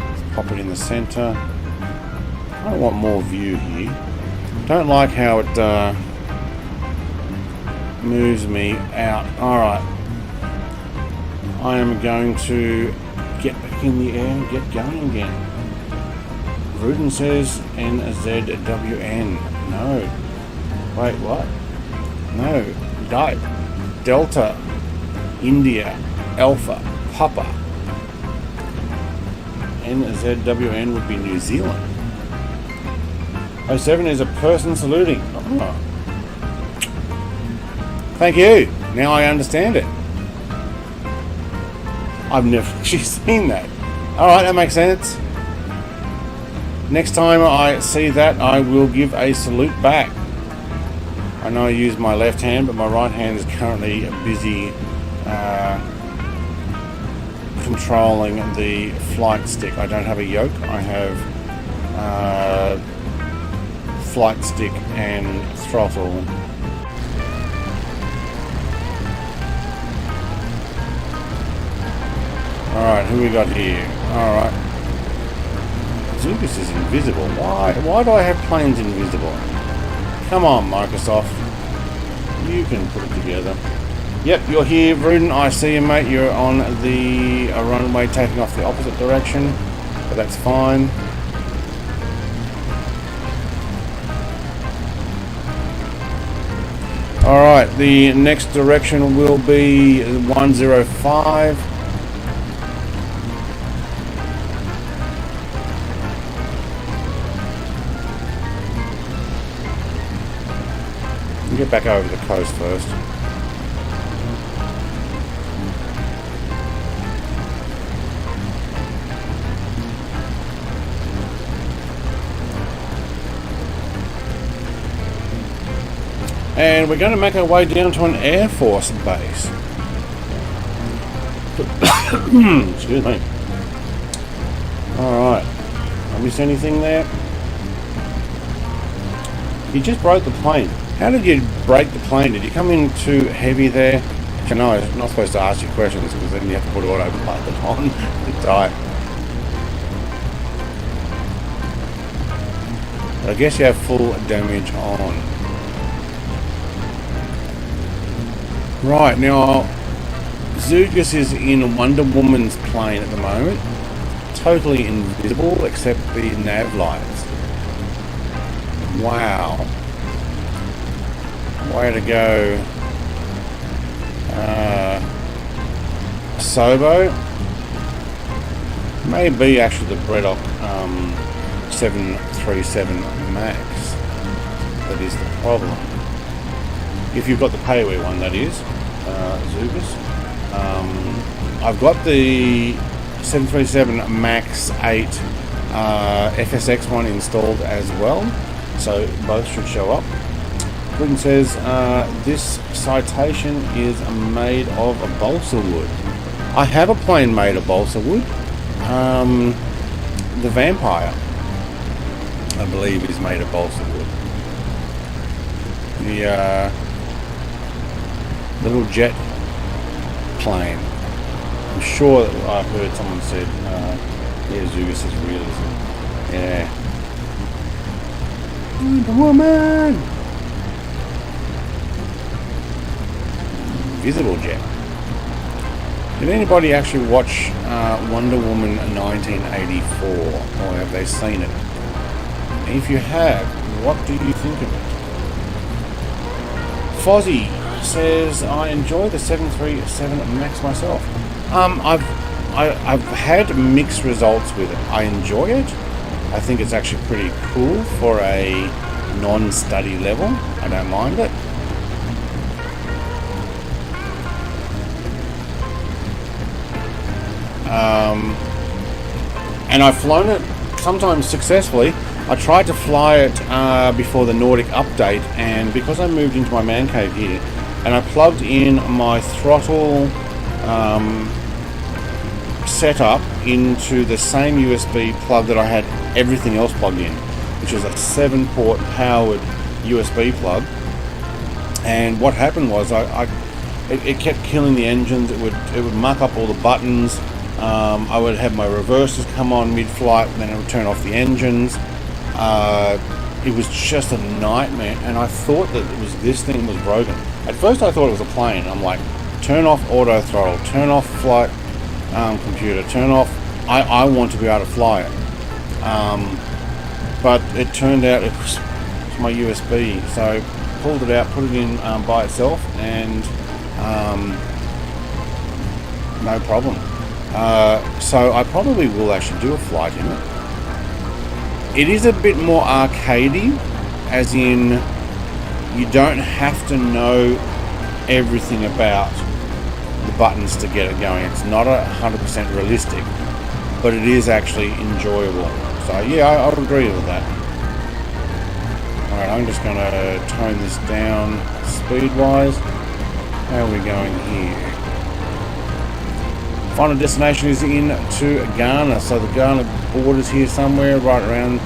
[SPEAKER 1] Let's pop it in the center. I don't want more view here. Don't like how it moves me out. Alright. I am going to get back in the air and get going again. Ruden says NZWN. No. Wait, what? No. Delta India Alpha Papa. NZWN would be New Zealand. 07 is a person saluting. Oh. Thank you. Now I understand it. I've never actually seen that. Alright, that makes sense. Next time I see that, I will give a salute back. I know I use my left hand, but my right hand is currently busy controlling the flight stick. I don't have a yoke. I have flight stick and throttle. Alright, who we got here? Alright. Zugus is invisible. Why do I have planes invisible? Come on, Microsoft. You can put it together. Yep, you're here, Ruden. I see you, mate. You're on the runway taking off the opposite direction, but that's fine. Alright, the next direction will be 105. We'll get back over the coast first. And we're going to make our way down to an Air Force base. Excuse me. Alright. I missed anything there? You just broke the plane. How did you break the plane? Did you come in too heavy there? You know, I'm not supposed to ask you questions because then you have to put autopilot on and die. But I guess you have full damage on. Right, now Zugus is in Wonder Woman's plane at the moment. Totally invisible except the nav lights. Wow. Way to go. Sobo. Maybe actually the Bredok 737 Max that is the problem. If you've got the payware one, that is, Zugus. I've got the 737 Max 8 FSX one installed as well, so both should show up. Kogan says this citation is made of a balsa wood. I have a plane made of balsa wood. The Vampire, I believe, is made of balsa wood. The little jet plane. I'm sure that I heard someone said, yeah, Zugus is realism. Yeah. The woman! Invisible jet. Did anybody actually watch Wonder Woman 1984, or have they seen it? If you have, what do you think of it? Fozzie says, I enjoy the 737 Max myself. I've had mixed results with it. I enjoy it. I think it's actually pretty cool for a non-study level. I don't mind it. And I've flown it sometimes successfully. I tried to fly it before the Nordic update, and because I moved into my man cave here and I plugged in my throttle setup into the same USB plug that I had everything else plugged in, which was a 7-port powered USB plug. And what happened was it kept killing the engines. It would muck up all the buttons. I would have my reversers come on mid-flight, and then it would turn off the engines. It was just a nightmare, and I thought that it was this thing was broken. At first I thought it was a plane. I'm like, turn off auto throttle, turn off flight computer, turn off, I want to be able to fly it. But it turned out it was my USB, so pulled it out, put it in by itself, and no problem. So I probably will actually do a flight in it. It is a bit more arcadey, as in you don't have to know everything about the buttons to get it going. It's not 100% realistic, but it is actually enjoyable. So yeah, I would agree with that. Alright, I'm just going to tone this down speed-wise. How are we going here? Final destination is into Ghana, so the Ghana border's here somewhere, right around.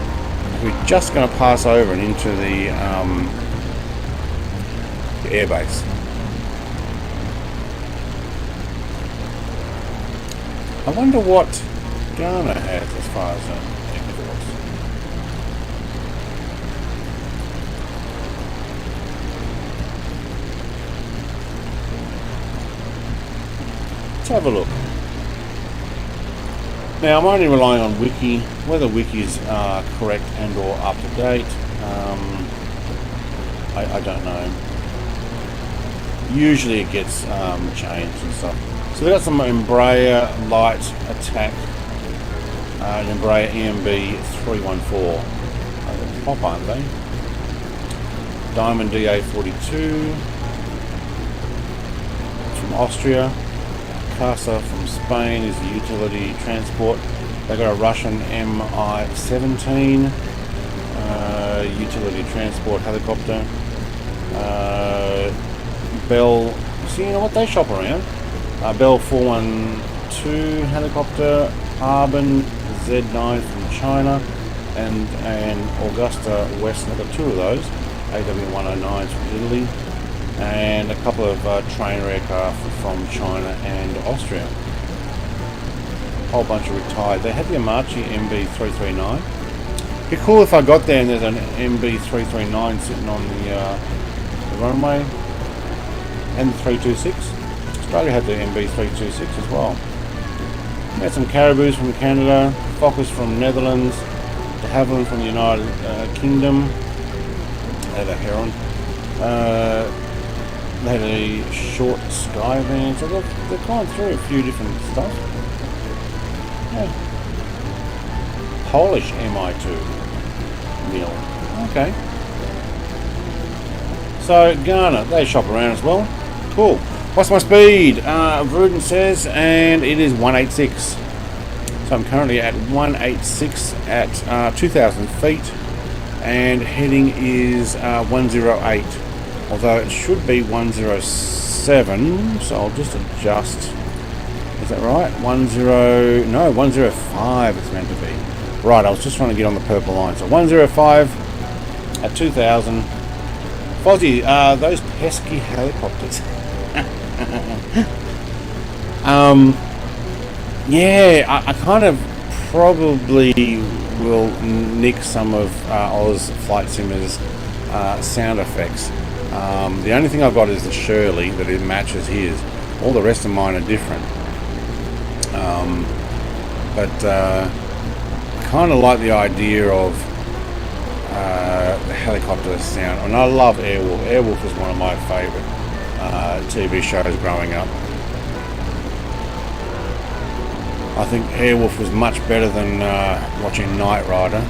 [SPEAKER 1] We're just going to pass over and into the airbase. I wonder what Ghana has as far as exports. Let's have a look. Now, I'm only relying on Wiki. Whether Wiki's correct and or up to date, I don't know. Usually it gets changed and stuff. So they got some Embraer light attack, an Embraer EMB314. Pop, aren't they? Diamond DA42 from Austria. Casa from Spain is the utility transport. They got a Russian Mi-17 utility transport helicopter. Bell, so you know what, they shop around. Bell 412 helicopter, Arbin Z9 from China, and an Augusta Western. I've got two of those, AW109s from Italy, and a couple of trainer aircraft from China and Austria. A whole bunch of retired. They had the Amachi MB339. It'd be cool if I got there and there's an MB339 sitting on the runway. And the 326. Australia had the MB326 as well. We had some Caribous from Canada, Fokkers from Netherlands, de Havilland from the United Kingdom. They had a Heron. They had a short Skyvan. So they've gone through a few different stuff. Yeah. Polish Mi2 mill. Okay. So Ghana, they shop around as well. Cool. What's my speed? Vruden says, and it is 186. So I'm currently at 186 at 2,000 feet, and heading is 108. Although it should be 107, so I'll just adjust. Is that right? 105 it's meant to be. Right, I was just trying to get on the purple line. So 105 at 2,000. Fozzie, those pesky helicopters. Yeah, I kind of probably will nick some of Oz Flight Simmer's sound effects. The only thing I've got is the Shirley that it matches his. All the rest of mine are different. But I kind of like the idea of the helicopter sound. And I love Airwolf. Airwolf was one of my favourite TV shows growing up. I think Airwolf was much better than watching Knight Rider,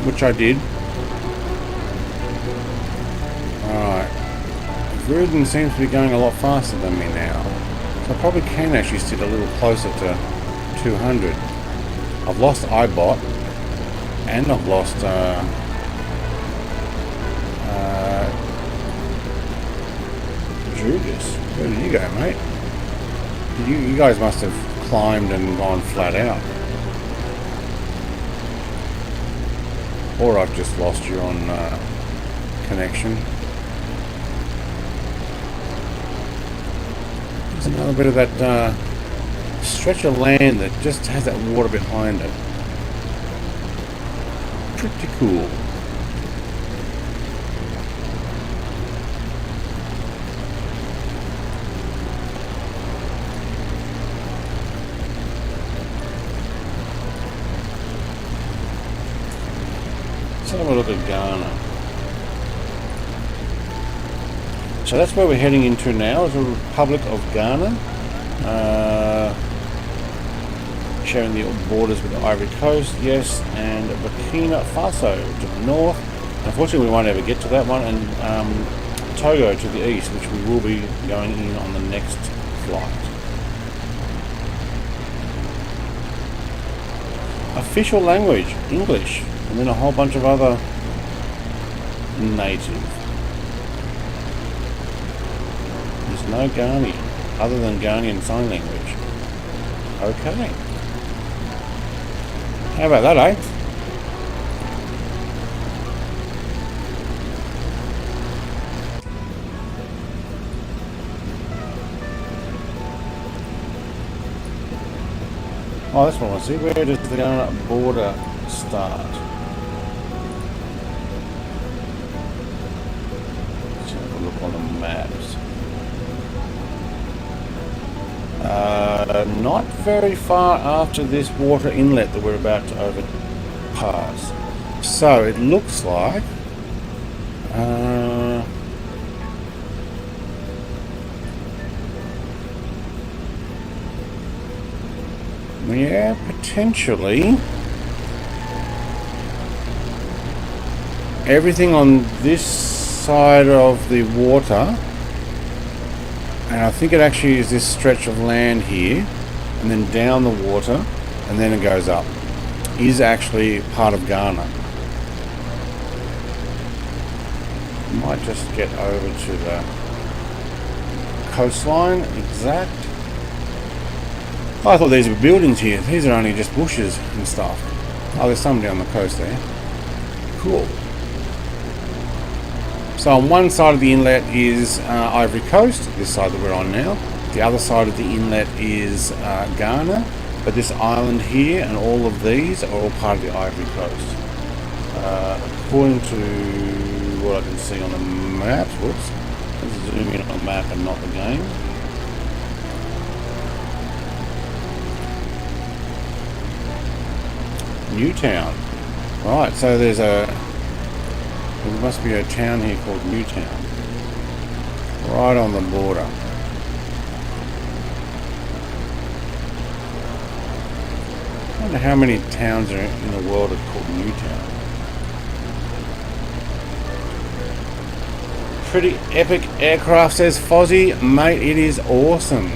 [SPEAKER 1] which I did. Alright, Vruden seems to be going a lot faster than me now, so I probably can actually sit a little closer to 200. I've lost iBot, and I've lost Judas. Where did you go, mate? You guys must have climbed and gone flat out. Or I've just lost you on connection. There's another bit of that stretch of land that just has that water behind it. Pretty cool. Let's have a look at Ghana. So that's where we're heading into now, is the Republic of Ghana. Sharing the borders with the Ivory Coast, yes, and Burkina Faso to the north. Unfortunately, we won't ever get to that one, and Togo to the east, which we will be going in on the next flight. Official language, English, and then a whole bunch of other native. There's no Ghanaian, other than Ghanaian Sign Language. Okay. How about that, eh? Oh, that's what I want to see. Where does the Ghana border start? Let's have a look on the maps. Not very far after this water inlet that we're about to overpass. So it looks like Yeah, potentially. Everything on this side of the water, and I think it actually is this stretch of land here, and then down the water, and then it goes up, is actually part of Ghana. Might just get over to the coastline exact. I thought these were buildings here. These are only just bushes and stuff. Oh, there's some down the coast there. Cool. So on one side of the inlet is Ivory Coast, this side that we're on now. The other side of the inlet is Ghana. But this island here and all of these are all part of the Ivory Coast. According to what I can see on the map, whoops, let's zoom in on the map and not the game. Newtown. Right, so there must be a town here called Newtown. Right on the border. I wonder how many towns are in the world are called Newtown. Pretty epic aircraft, says Fozzie. Mate, it is awesome.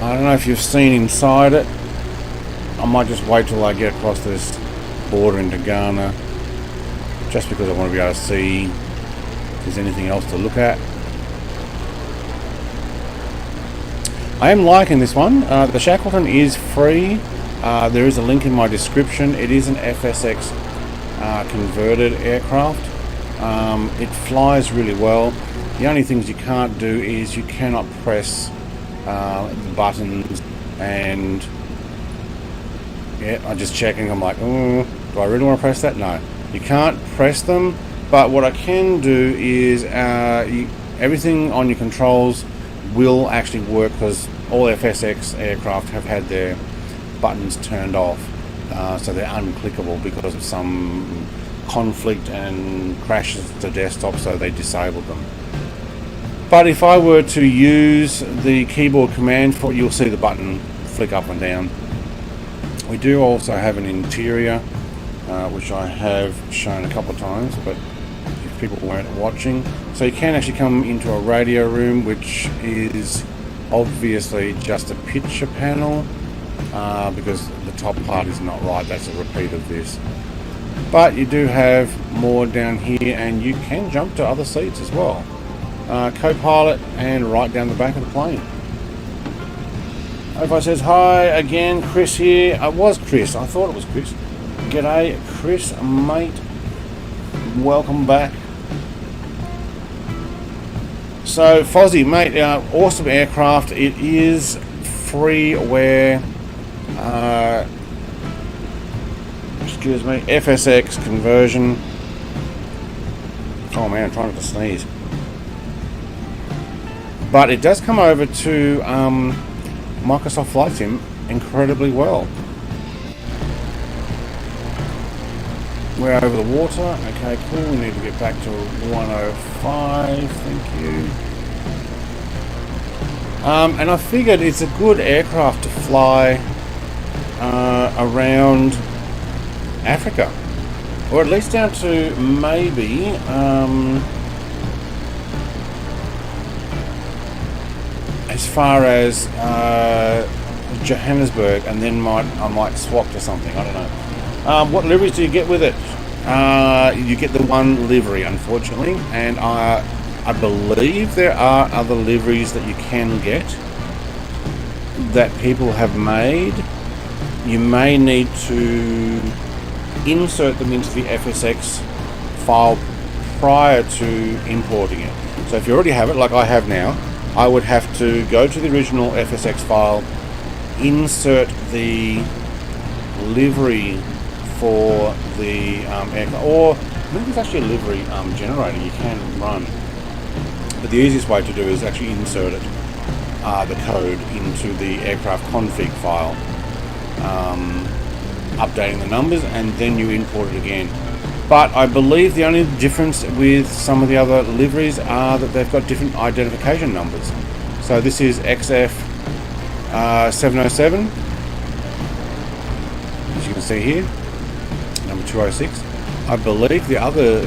[SPEAKER 1] I don't know if you've seen inside it. I might just wait till I get across this border into Ghana, just because I want to be able to see if there's anything else to look at. I am liking this one. The Shackleton is free. There is a link in my description. It is an FSX converted aircraft. It flies really well. The only things you can't do is you cannot press the buttons, and yeah, I'm just checking. I'm like, do I really want to press that? No, you can't press them. But what I can do is everything on your controls will actually work, because all FSX aircraft have had their buttons turned off, so they're unclickable because of some conflict and crashes to desktop, so they disabled them. But if I were to use the keyboard command for it, you'll see the button flick up and down. We do also have an interior, which I have shown a couple of times, but if people weren't watching. So you can actually come into a radio room, which is obviously just a picture panel, because the top part is not right. That's a repeat of this. But you do have more down here, and you can jump to other seats as well. Co-pilot and right down the back of the plane. If I says hi again, Chris here. I was Chris. I thought it was Chris. G'day, Chris, mate. Welcome back. So, Fozzie, mate, awesome aircraft. It is freeware. Excuse me, FSX conversion. Oh man, I'm trying not to sneeze. But it does come over to Microsoft Flight Sim incredibly well. We're over the water. Okay, cool. We need to get back to 105. Thank you. And I figured it's a good aircraft to fly around Africa, or at least down to maybe as far as Johannesburg, and then I might swap to something. I don't know. What liveries do you get with it? You get the one livery, unfortunately, and I believe there are other liveries that you can get that people have made. You may need to insert them into the FSX file prior to importing it. So if you already have it, like I have now, I would have to go to the original FSX file, insert the livery for the aircraft, or I think there's actually a livery generator you can run. But the easiest way to do is actually insert it, the code, into the aircraft config file, updating the numbers, and then you import it again. But I believe the only difference with some of the other liveries are that they've got different identification numbers. So this is XF 707, can see here, number 206. I believe the other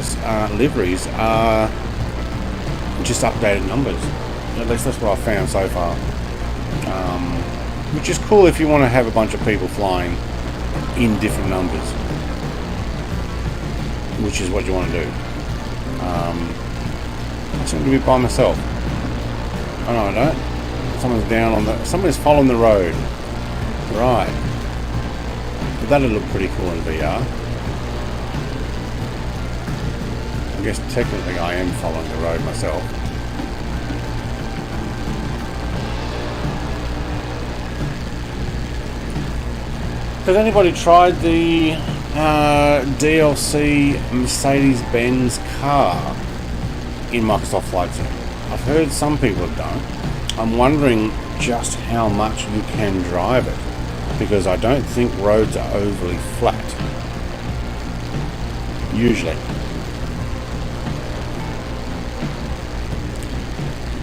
[SPEAKER 1] liveries are just updated numbers. At least that's what I've found so far. Which is cool if you want to have a bunch of people flying in different numbers, which is what you want to do. I seem to be by myself. Oh no, I don't. Someone's down on the. Someone's following the road. Right. But that'd look pretty cool in VR. I guess technically I am following the road myself. Has anybody tried the DLC Mercedes-Benz car in Microsoft Flight Sim? I've heard some people have done it. I'm wondering just how much you can drive it, because I don't think roads are overly flat. Usually.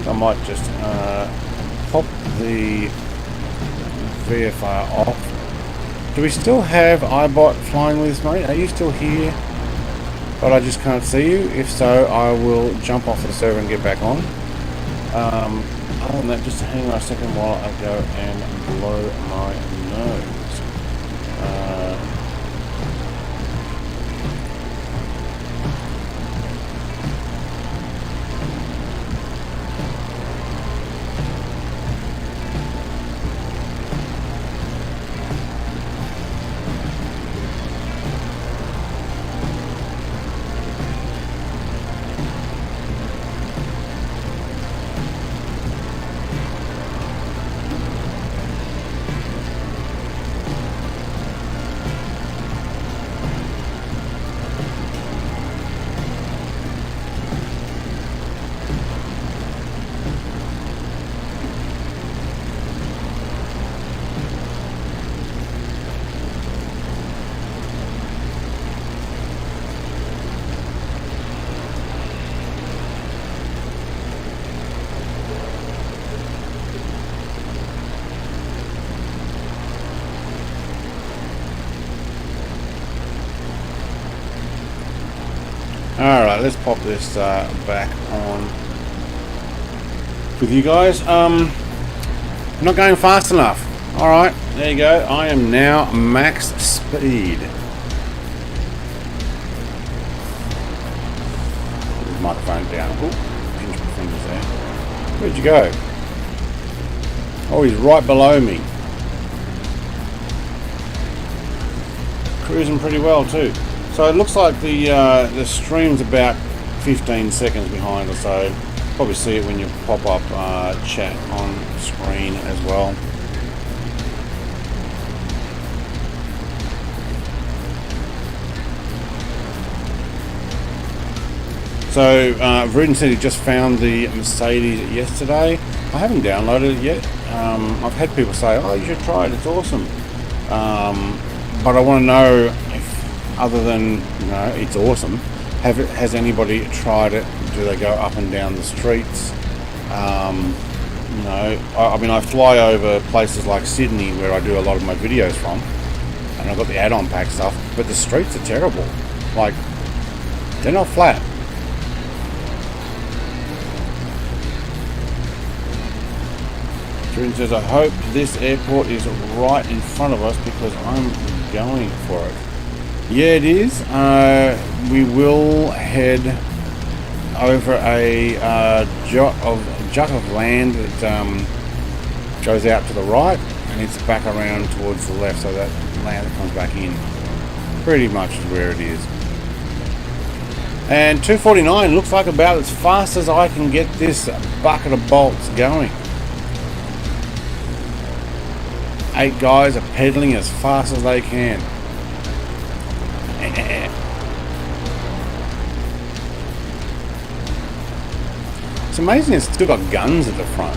[SPEAKER 1] I might just pop the VFR off. Do we still have iBot flying with us, mate? Are you still here? But I just can't see you. If so, I will jump off the server and get back on. Other than that, just hang on a second while I go and blow my nose. Alright, let's pop this back on with you guys. Not going fast enough. Alright, there you go. I am now max speed. Put the microphone down. Ooh, pinch my fingers there. Where'd you go? Oh, he's right below me. Cruising pretty well too. So it looks like the stream's about 15 seconds behind or so. Probably see it when you pop up chat on screen as well. So Rudin said he just found the Mercedes yesterday. I haven't downloaded it yet. I've had people say, oh, you should try it, it's awesome. But I want to know if, other than, you know, it's awesome, has anybody tried it? Do they go up and down the streets? You know, I mean, I fly over places like Sydney where I do a lot of my videos from, and I've got the add-on pack stuff, but the streets are terrible. Like, they're not flat. Trin says, I hope this airport is right in front of us because I'm going for it. Yeah, it is. We will head over a jut of land that goes out to the right, and it's back around towards the left, so that land that comes back in pretty much is where it is. And 249 looks like about as fast as I can get this bucket of bolts going. 8 guys are pedaling as fast as they can. It's amazing it's still got guns at the front.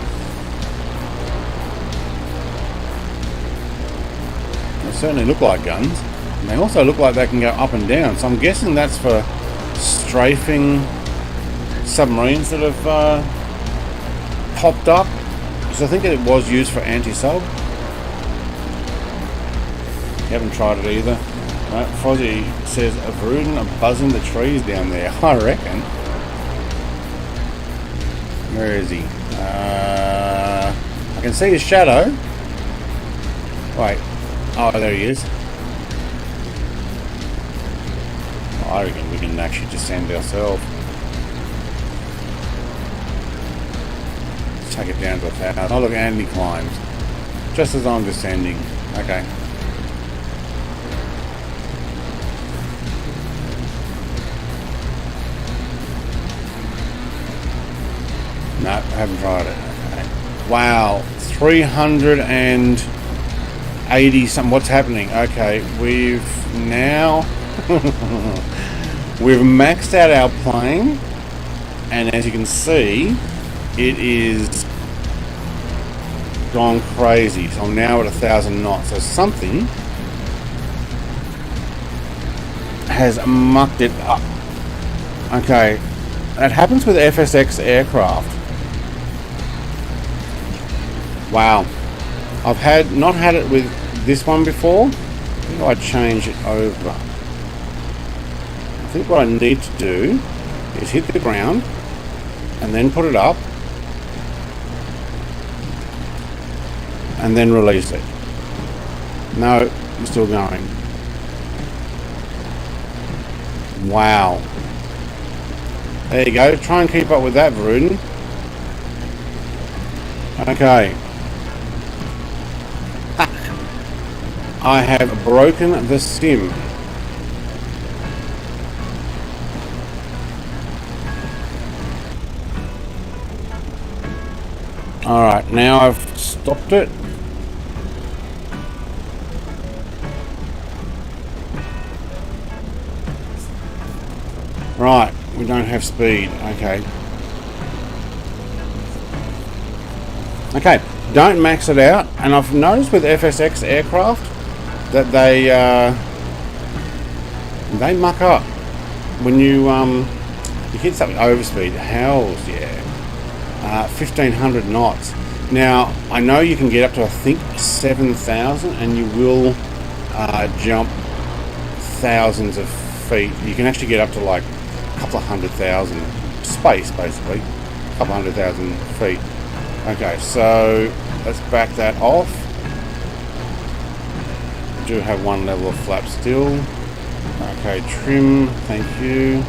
[SPEAKER 1] They certainly look like guns. And they also look like they can go up and down. So I'm guessing that's for strafing submarines that have popped up. Because I think it was used for anti-sub. haven't tried it either. Fozzie says a Varuden are buzzing the trees down there. I reckon. Where is he? I can see his shadow. Wait. Oh, there he is. Oh, I reckon we can actually descend ourselves. Let's take it down to 1,000. Oh, look, Andy climbs. Just as I'm descending. Okay. No, I haven't tried it. Okay. Wow, 380 something. What's happening? Okay, we've now we've maxed out our plane, and as you can see, it is gone crazy. So I'm now at 1,000 knots. So something has mucked it up. Okay, that happens with FSX aircraft. Wow, I've not had it with this one before. I think I change it over. I think what I need to do is hit the ground and then put it up and then release it. No, I'm still going. Wow. There you go. Try and keep up with that, Varuden. Okay. I have broken the sim. Alright, now I've stopped it. Right, we don't have speed. Okay. Okay, don't max it out. And I've noticed with FSX aircraft that they muck up when you hit something overspeed. Howls, yeah. 1,500 knots. Now I know you can get up to I think 7,000, and you will jump thousands of feet. You can actually get up to like a couple of 100,000 space, basically, a couple 100,000 feet. Okay, so let's back that off. Do have one level of flap still. Okay, trim, thank you.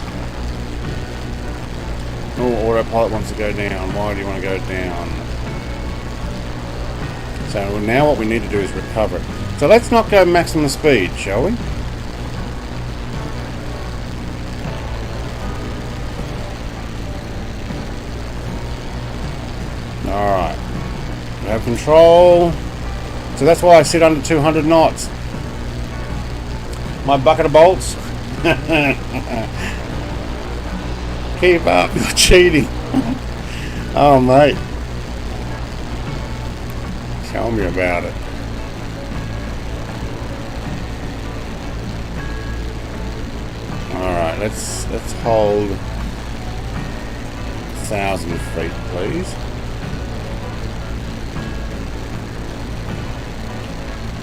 [SPEAKER 1] Oh, autopilot wants to go down. Why do you want to go down? So now what we need to do is recover it. So let's not go maximum speed, shall we? Alright. We have control. So that's why I sit under 200 knots. My bucket of bolts. Keep up, you're cheating. Oh, mate. Tell me about it. Alright, let's hold 1,000 feet, please.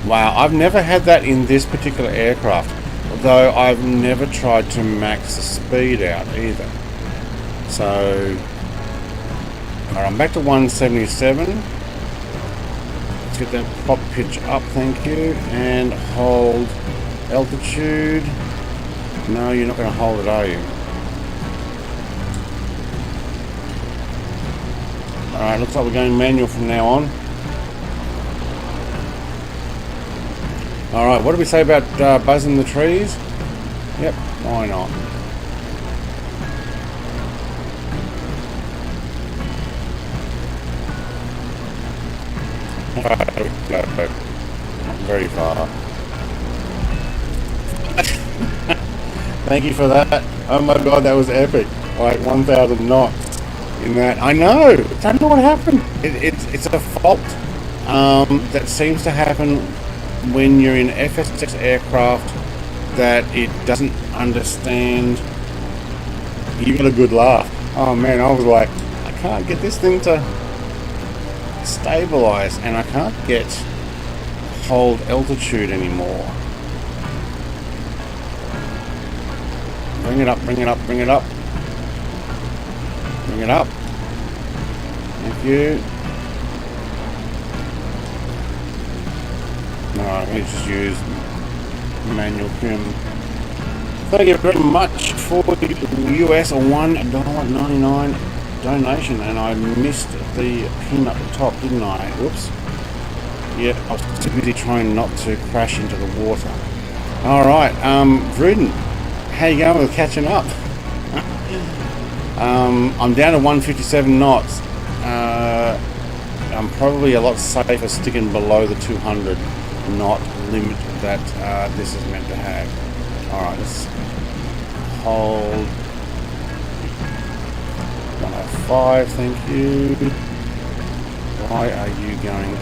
[SPEAKER 1] Wow, I've never had that in this particular aircraft, although I've never tried to max the speed out either. So, alright, I'm back to 177. Let's get that prop pitch up, thank you, and hold altitude. No, you're not going to hold it, are you? Alright, looks like we're going manual from now on. Alright, what did we say about buzzing the trees? Yep, why not? Not very far. Thank you for that. Oh my god, that was epic. Like 1,000 knots in that. I know! I don't know what happened. It's a fault that seems to happen when you're in FSX aircraft that it doesn't understand. You got a good laugh. Oh man, I was like, I can't get this thing to stabilize, and I can't get hold altitude anymore. Bring it up, bring it up, bring it up. Bring it up. Thank you. Alright, let me just use manual trim. Thank you very much for the US $1.99 donation, and I missed the pin up the top, didn't I? Whoops. Yeah, I was too busy trying not to crash into the water. Alright, Vruden, how you going with catching up? I'm down to 157 knots. I'm probably a lot safer sticking below the 200 knot limit that this is meant to have. Alright, let's hold 105, thank you. Why are you going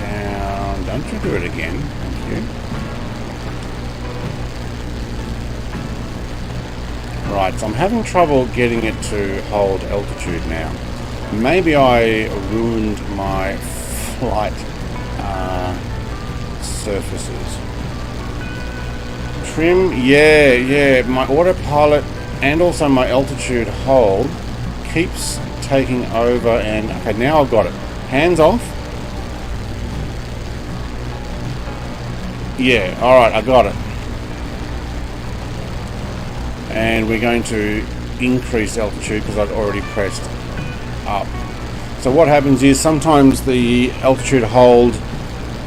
[SPEAKER 1] down? Don't you do it again, thank you. Right, so I'm having trouble getting it to hold altitude now. Maybe I ruined my flight surfaces. Trim, yeah, my autopilot and also my altitude hold keeps taking over, and okay, now I've got it. Hands off. Yeah, alright, I got it. And we're going to increase altitude because I'd already pressed up. So what happens is sometimes the altitude hold,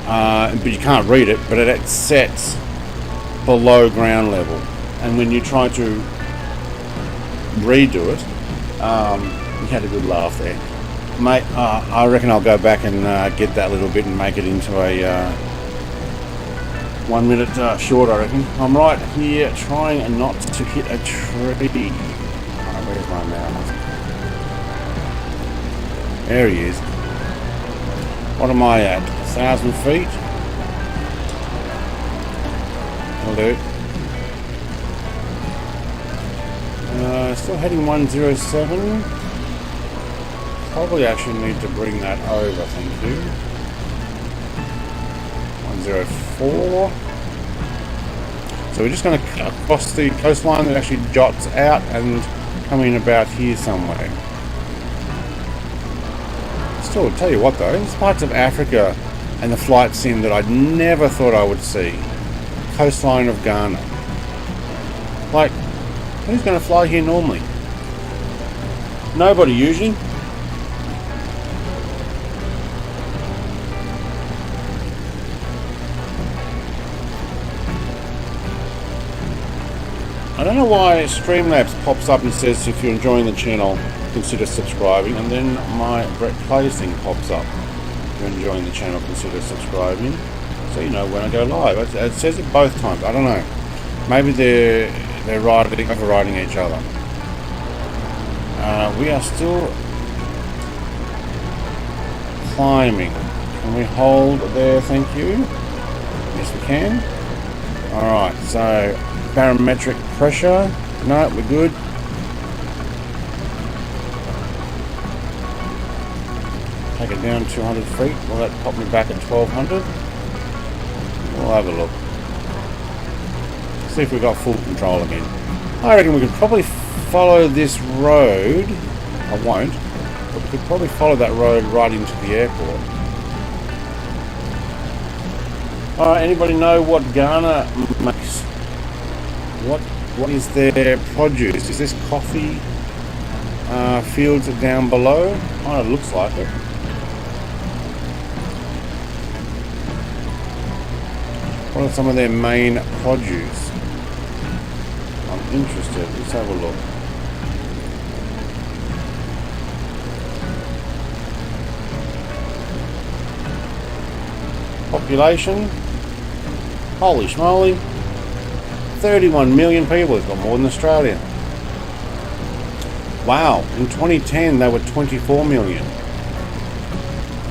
[SPEAKER 1] but you can't read it, but it sets below ground level. And when you try to redo it, you had a good laugh there. Mate, I reckon I'll go back and get that little bit and make it into a 1 minute short, I reckon. I'm right here trying not to hit a tree. Oh, where's my mouse? There he is. What am I at? 1,000 feet? Will do. Still heading 107. Probably actually need to bring that over, thank you. 104. So we're just going to cut across the coastline that actually jots out and come in about here somewhere. Still, I'll tell you what though, there's parts of Africa and the flight sim that I'd never thought I would see. Coastline of Ghana. Like, who's going to fly here normally? Nobody usually. I don't know why Streamlabs pops up and says if you're enjoying the channel, consider subscribing, and then my Brett Plays thing pops up. If you're enjoying the channel, consider subscribing, so you know when I go live. It says it both times. I don't know. Maybe they're overriding each other. We are still climbing. Can we hold there? Thank you. Yes, we can. All right. So. Barometric pressure. No, we're good. Take it down 200 feet. Will that pop me back at 1200? We'll have a look. See if we've got full control again. I reckon we could probably follow this road. I won't, but we could probably follow that road right into the airport. Alright, anybody know what Ghana makes? What is their produce? Is this coffee fields down below? Oh, it looks like it. What are some of their main produce? I'm interested. Let's have a look. Population? Holy schmoly. 31 million people. It's got more than Australia. Wow. In 2010 they were 24 million.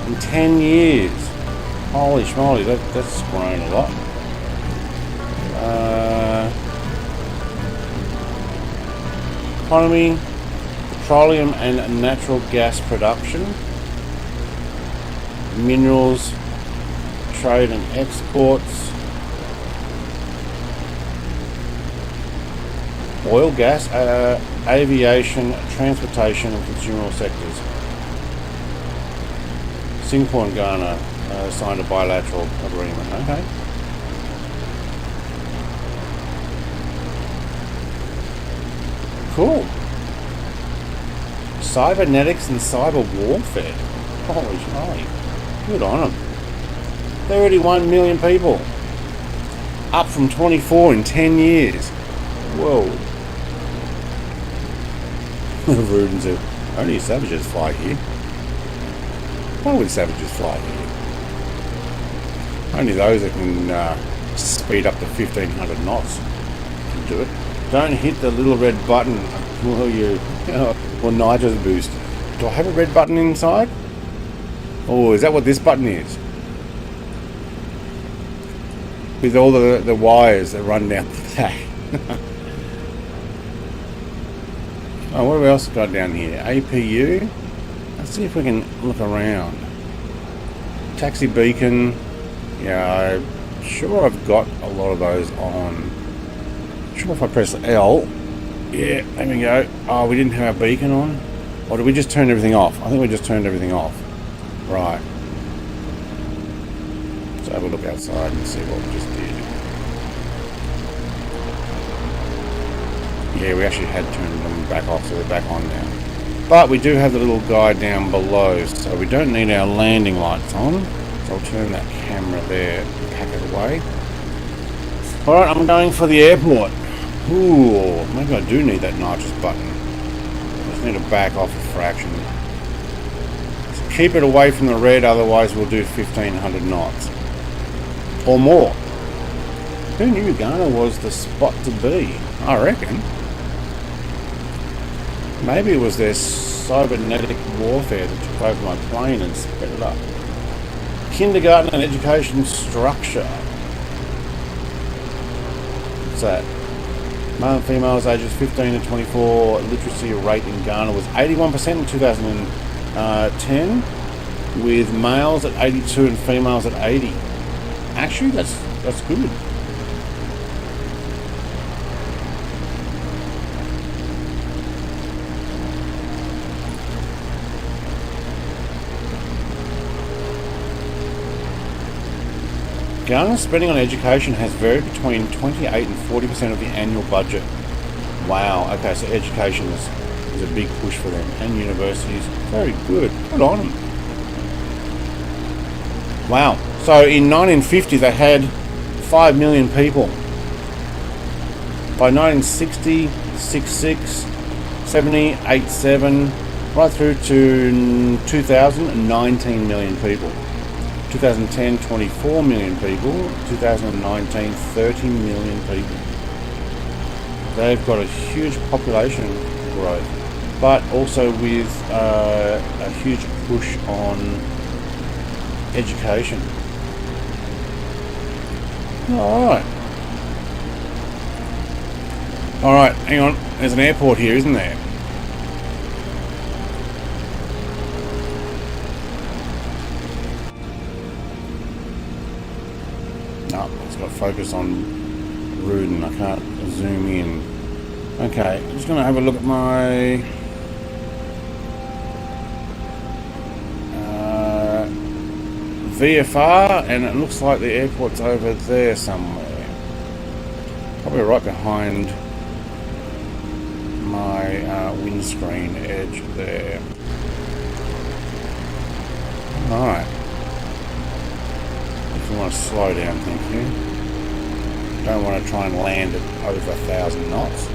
[SPEAKER 1] In 10 years. Holy schmoly, that's grown a lot. Economy, petroleum and natural gas production, minerals, trade and exports, Oil, gas, aviation, transportation and consumer sectors. Singapore and Ghana signed a bilateral agreement. Okay. Cool. Cybernetics and cyber warfare. Holy shit. Good on them. 31 million people. Up from 24 in 10 years. Whoa. Rudin said, only savages fly here. Why would savages fly here? Only those that can speed up to 1500 knots can do it. Don't hit the little red button, will you? Or nitrous boost. Do I have a red button inside? Oh, is that what this button is? With all the wires that run down the back. Oh, what else got down here? APU. Let's see if we can look around. Taxi beacon. Yeah, I'm sure I've got a lot of those on. I'm sure if I press L. Yeah, there we go. Oh, we didn't have our beacon on. Or did we just turn everything off? I think we just turned everything off. Right. Let's have a look outside and see what we just did. Yeah, we actually had turned them back off, so they're back on now. But we do have the little guy down below, so we don't need our landing lights on. So I'll turn that camera there and pack it away. Alright, I'm going for the airport. Ooh, maybe I do need that nitrous button. I just need to back off a fraction. So keep it away from the red, otherwise we'll do 1500 knots. Or more. Who knew Ghana was the spot to be? I reckon. Maybe it was their cybernetic warfare that took over my plane and sped it up. Kindergarten and education structure. What's that? Male and females ages 15 to 24 literacy rate in Ghana was 81% in 2010, with males at 82 and females at 80. Actually, that's good. Ghana's spending on education has varied between 28 and 40% of the annual budget. Wow, okay, so education is a big push for them, and universities. Very good. Good on them. Wow, so in 1950 they had 5 million people. By 1960, 66, 70, 87, right through to 2000, 19 million people. 2010, 24 million people. 2019, 30 million people. They've got a huge population growth, but also with a huge push on education. Alright, hang on. There's an airport here, isn't there? No, it's got focus on Rudin. I can't zoom in. Okay, I'm just going to have a look at my VFR, and it looks like the airport's over there somewhere. Probably right behind my windscreen edge there. Alright. If you want to slow down, thank you. Don't want to try and land at over 1,000 knots.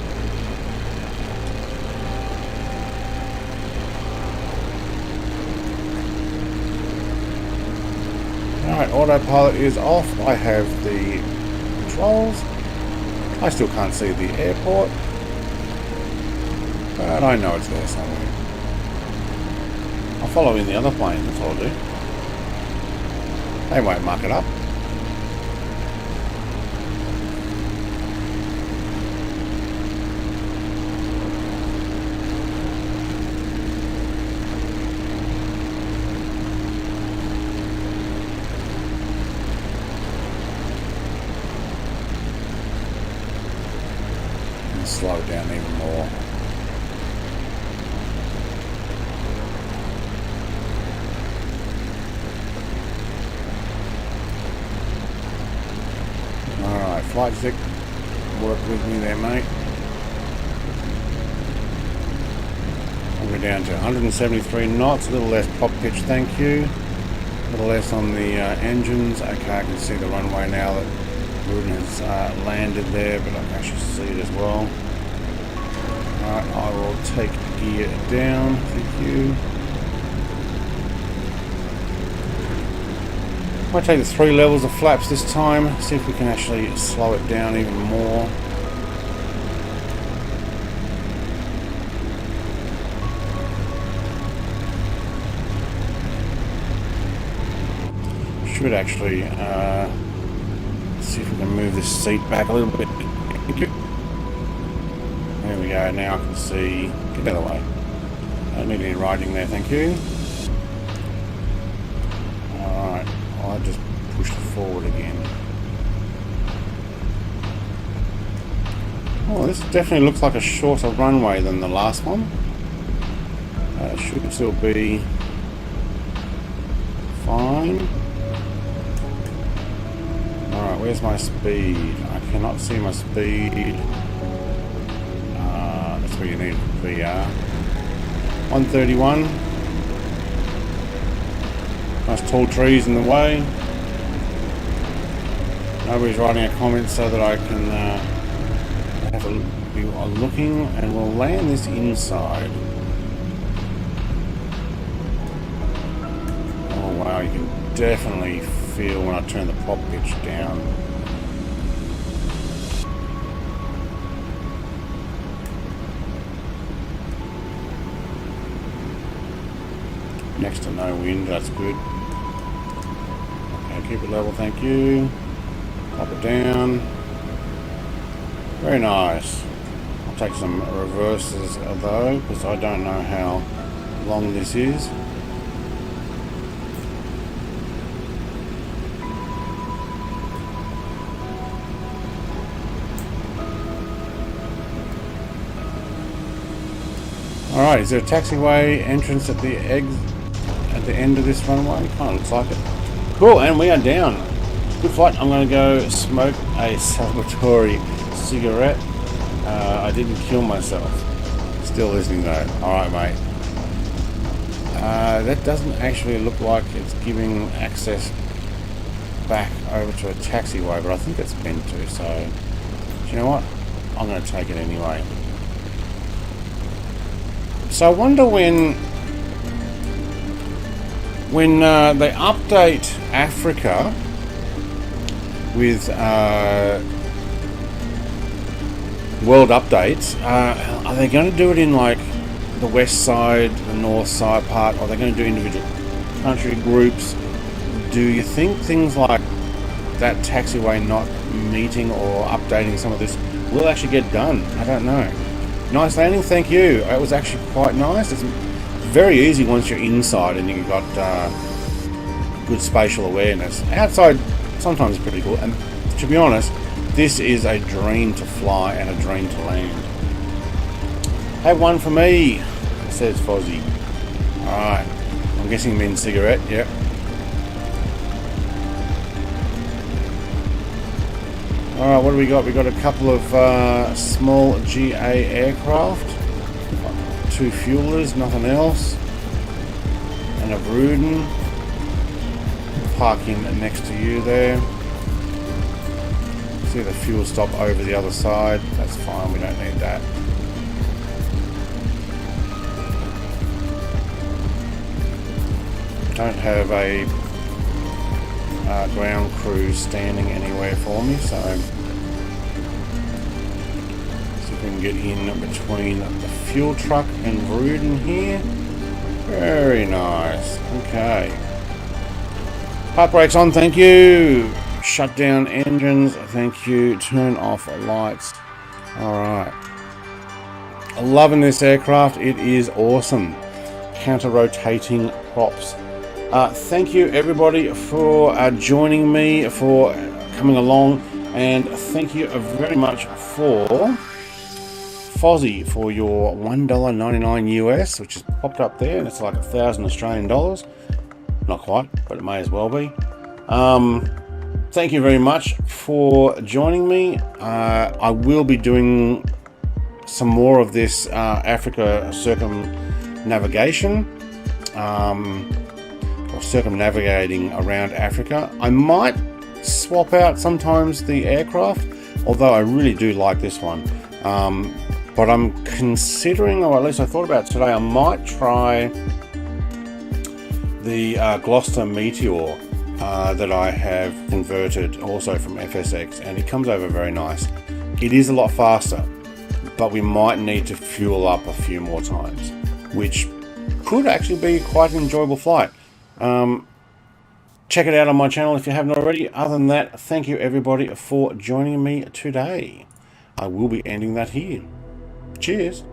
[SPEAKER 1] Alright, autopilot is off. I have the controls. I still can't see the airport, but I know it's there somewhere. I'll follow in the other plane, that's all I'll do. They won't muck it up. Slow down even more. Alright, flight stick, work with me there, mate. And we're down to 173 knots, a little less prop pitch, thank you. A little less on the engines. Okay, I can see the runway now that Rudin has landed there, but I can actually see it as well. Alright, I will take gear down, thank you. I might take the 3 levels of flaps this time, see if we can actually slow it down even more. Should actually see if we can move this seat back a little bit. There we go, now I can see. Get out of the way. Don't need any riding there, thank you. Alright, I'll just push forward again. Oh, this definitely looks like a shorter runway than the last one. Should still be fine. Alright, where's my speed? I cannot see my speed. That's where you need VR. 131. Nice tall trees in the way. Nobody's writing a comment so that I can have a be looking, and we'll land this inside. Oh wow, you can definitely feel when I turn the prop pitch down. Next to no wind, that's good. Okay, keep it level, thank you. Pop it down. Very nice. I'll take some reverses though, because I don't know how long this is. Alright, is there a taxiway entrance at the end of this runway? Kind of looks like it. Cool, and we are down. Good flight. I'm going to go smoke a celebratory cigarette. I didn't kill myself. Still listening though. Alright, mate. That doesn't actually look like it's giving access back over to a taxiway, but I think it's meant to, so do you know what? I'm going to take it anyway. So I wonder when they update Africa with world updates, are they going to do it in like the west side, the north side part, or are they going to do individual country groups? Do you think things like that taxiway not meeting or updating some of this will actually get done? I don't know. Nice landing, thank you. It was actually quite nice. It's very easy once you're inside and you've got good spatial awareness. Outside, sometimes it's pretty cool. And to be honest, this is a dream to fly and a dream to land. Have one for me, says Fozzie. Alright, I'm guessing men cigarette, yep. Alright, what do we got? We got a couple of small GA aircraft, 2 fuelers, nothing else, and a Rudin. Park in next to you there. See the fuel stop over the other side. That's fine, we don't need that. Don't have a ground crew standing anywhere for me, so see if we can get in between the fuel truck and Rudin here. Very nice. Okay. Park brakes on, thank you. Shut down engines, thank you. Turn off lights. Alright. Loving this aircraft, it is awesome. Counter-rotating props. Thank you everybody for joining me, for coming along, and thank you very much for Fozzie for your $1.99 US, which is popped up there, and it's like 1,000 Australian dollars. Not quite, but it may as well be. Thank you very much for joining me. I will be doing some more of this Africa circumnavigation, or circumnavigating around Africa. I might swap out sometimes the aircraft, although I really do like this one. But I'm considering, or at least I thought about it today, I might try the Gloucester Meteor that I have converted also from FSX, and it comes over very nice. It is a lot faster, but we might need to fuel up a few more times, which could actually be quite an enjoyable flight. Check it out on my channel if you haven't already. Other than that, thank you everybody for joining me today. I will be ending that here. Cheers.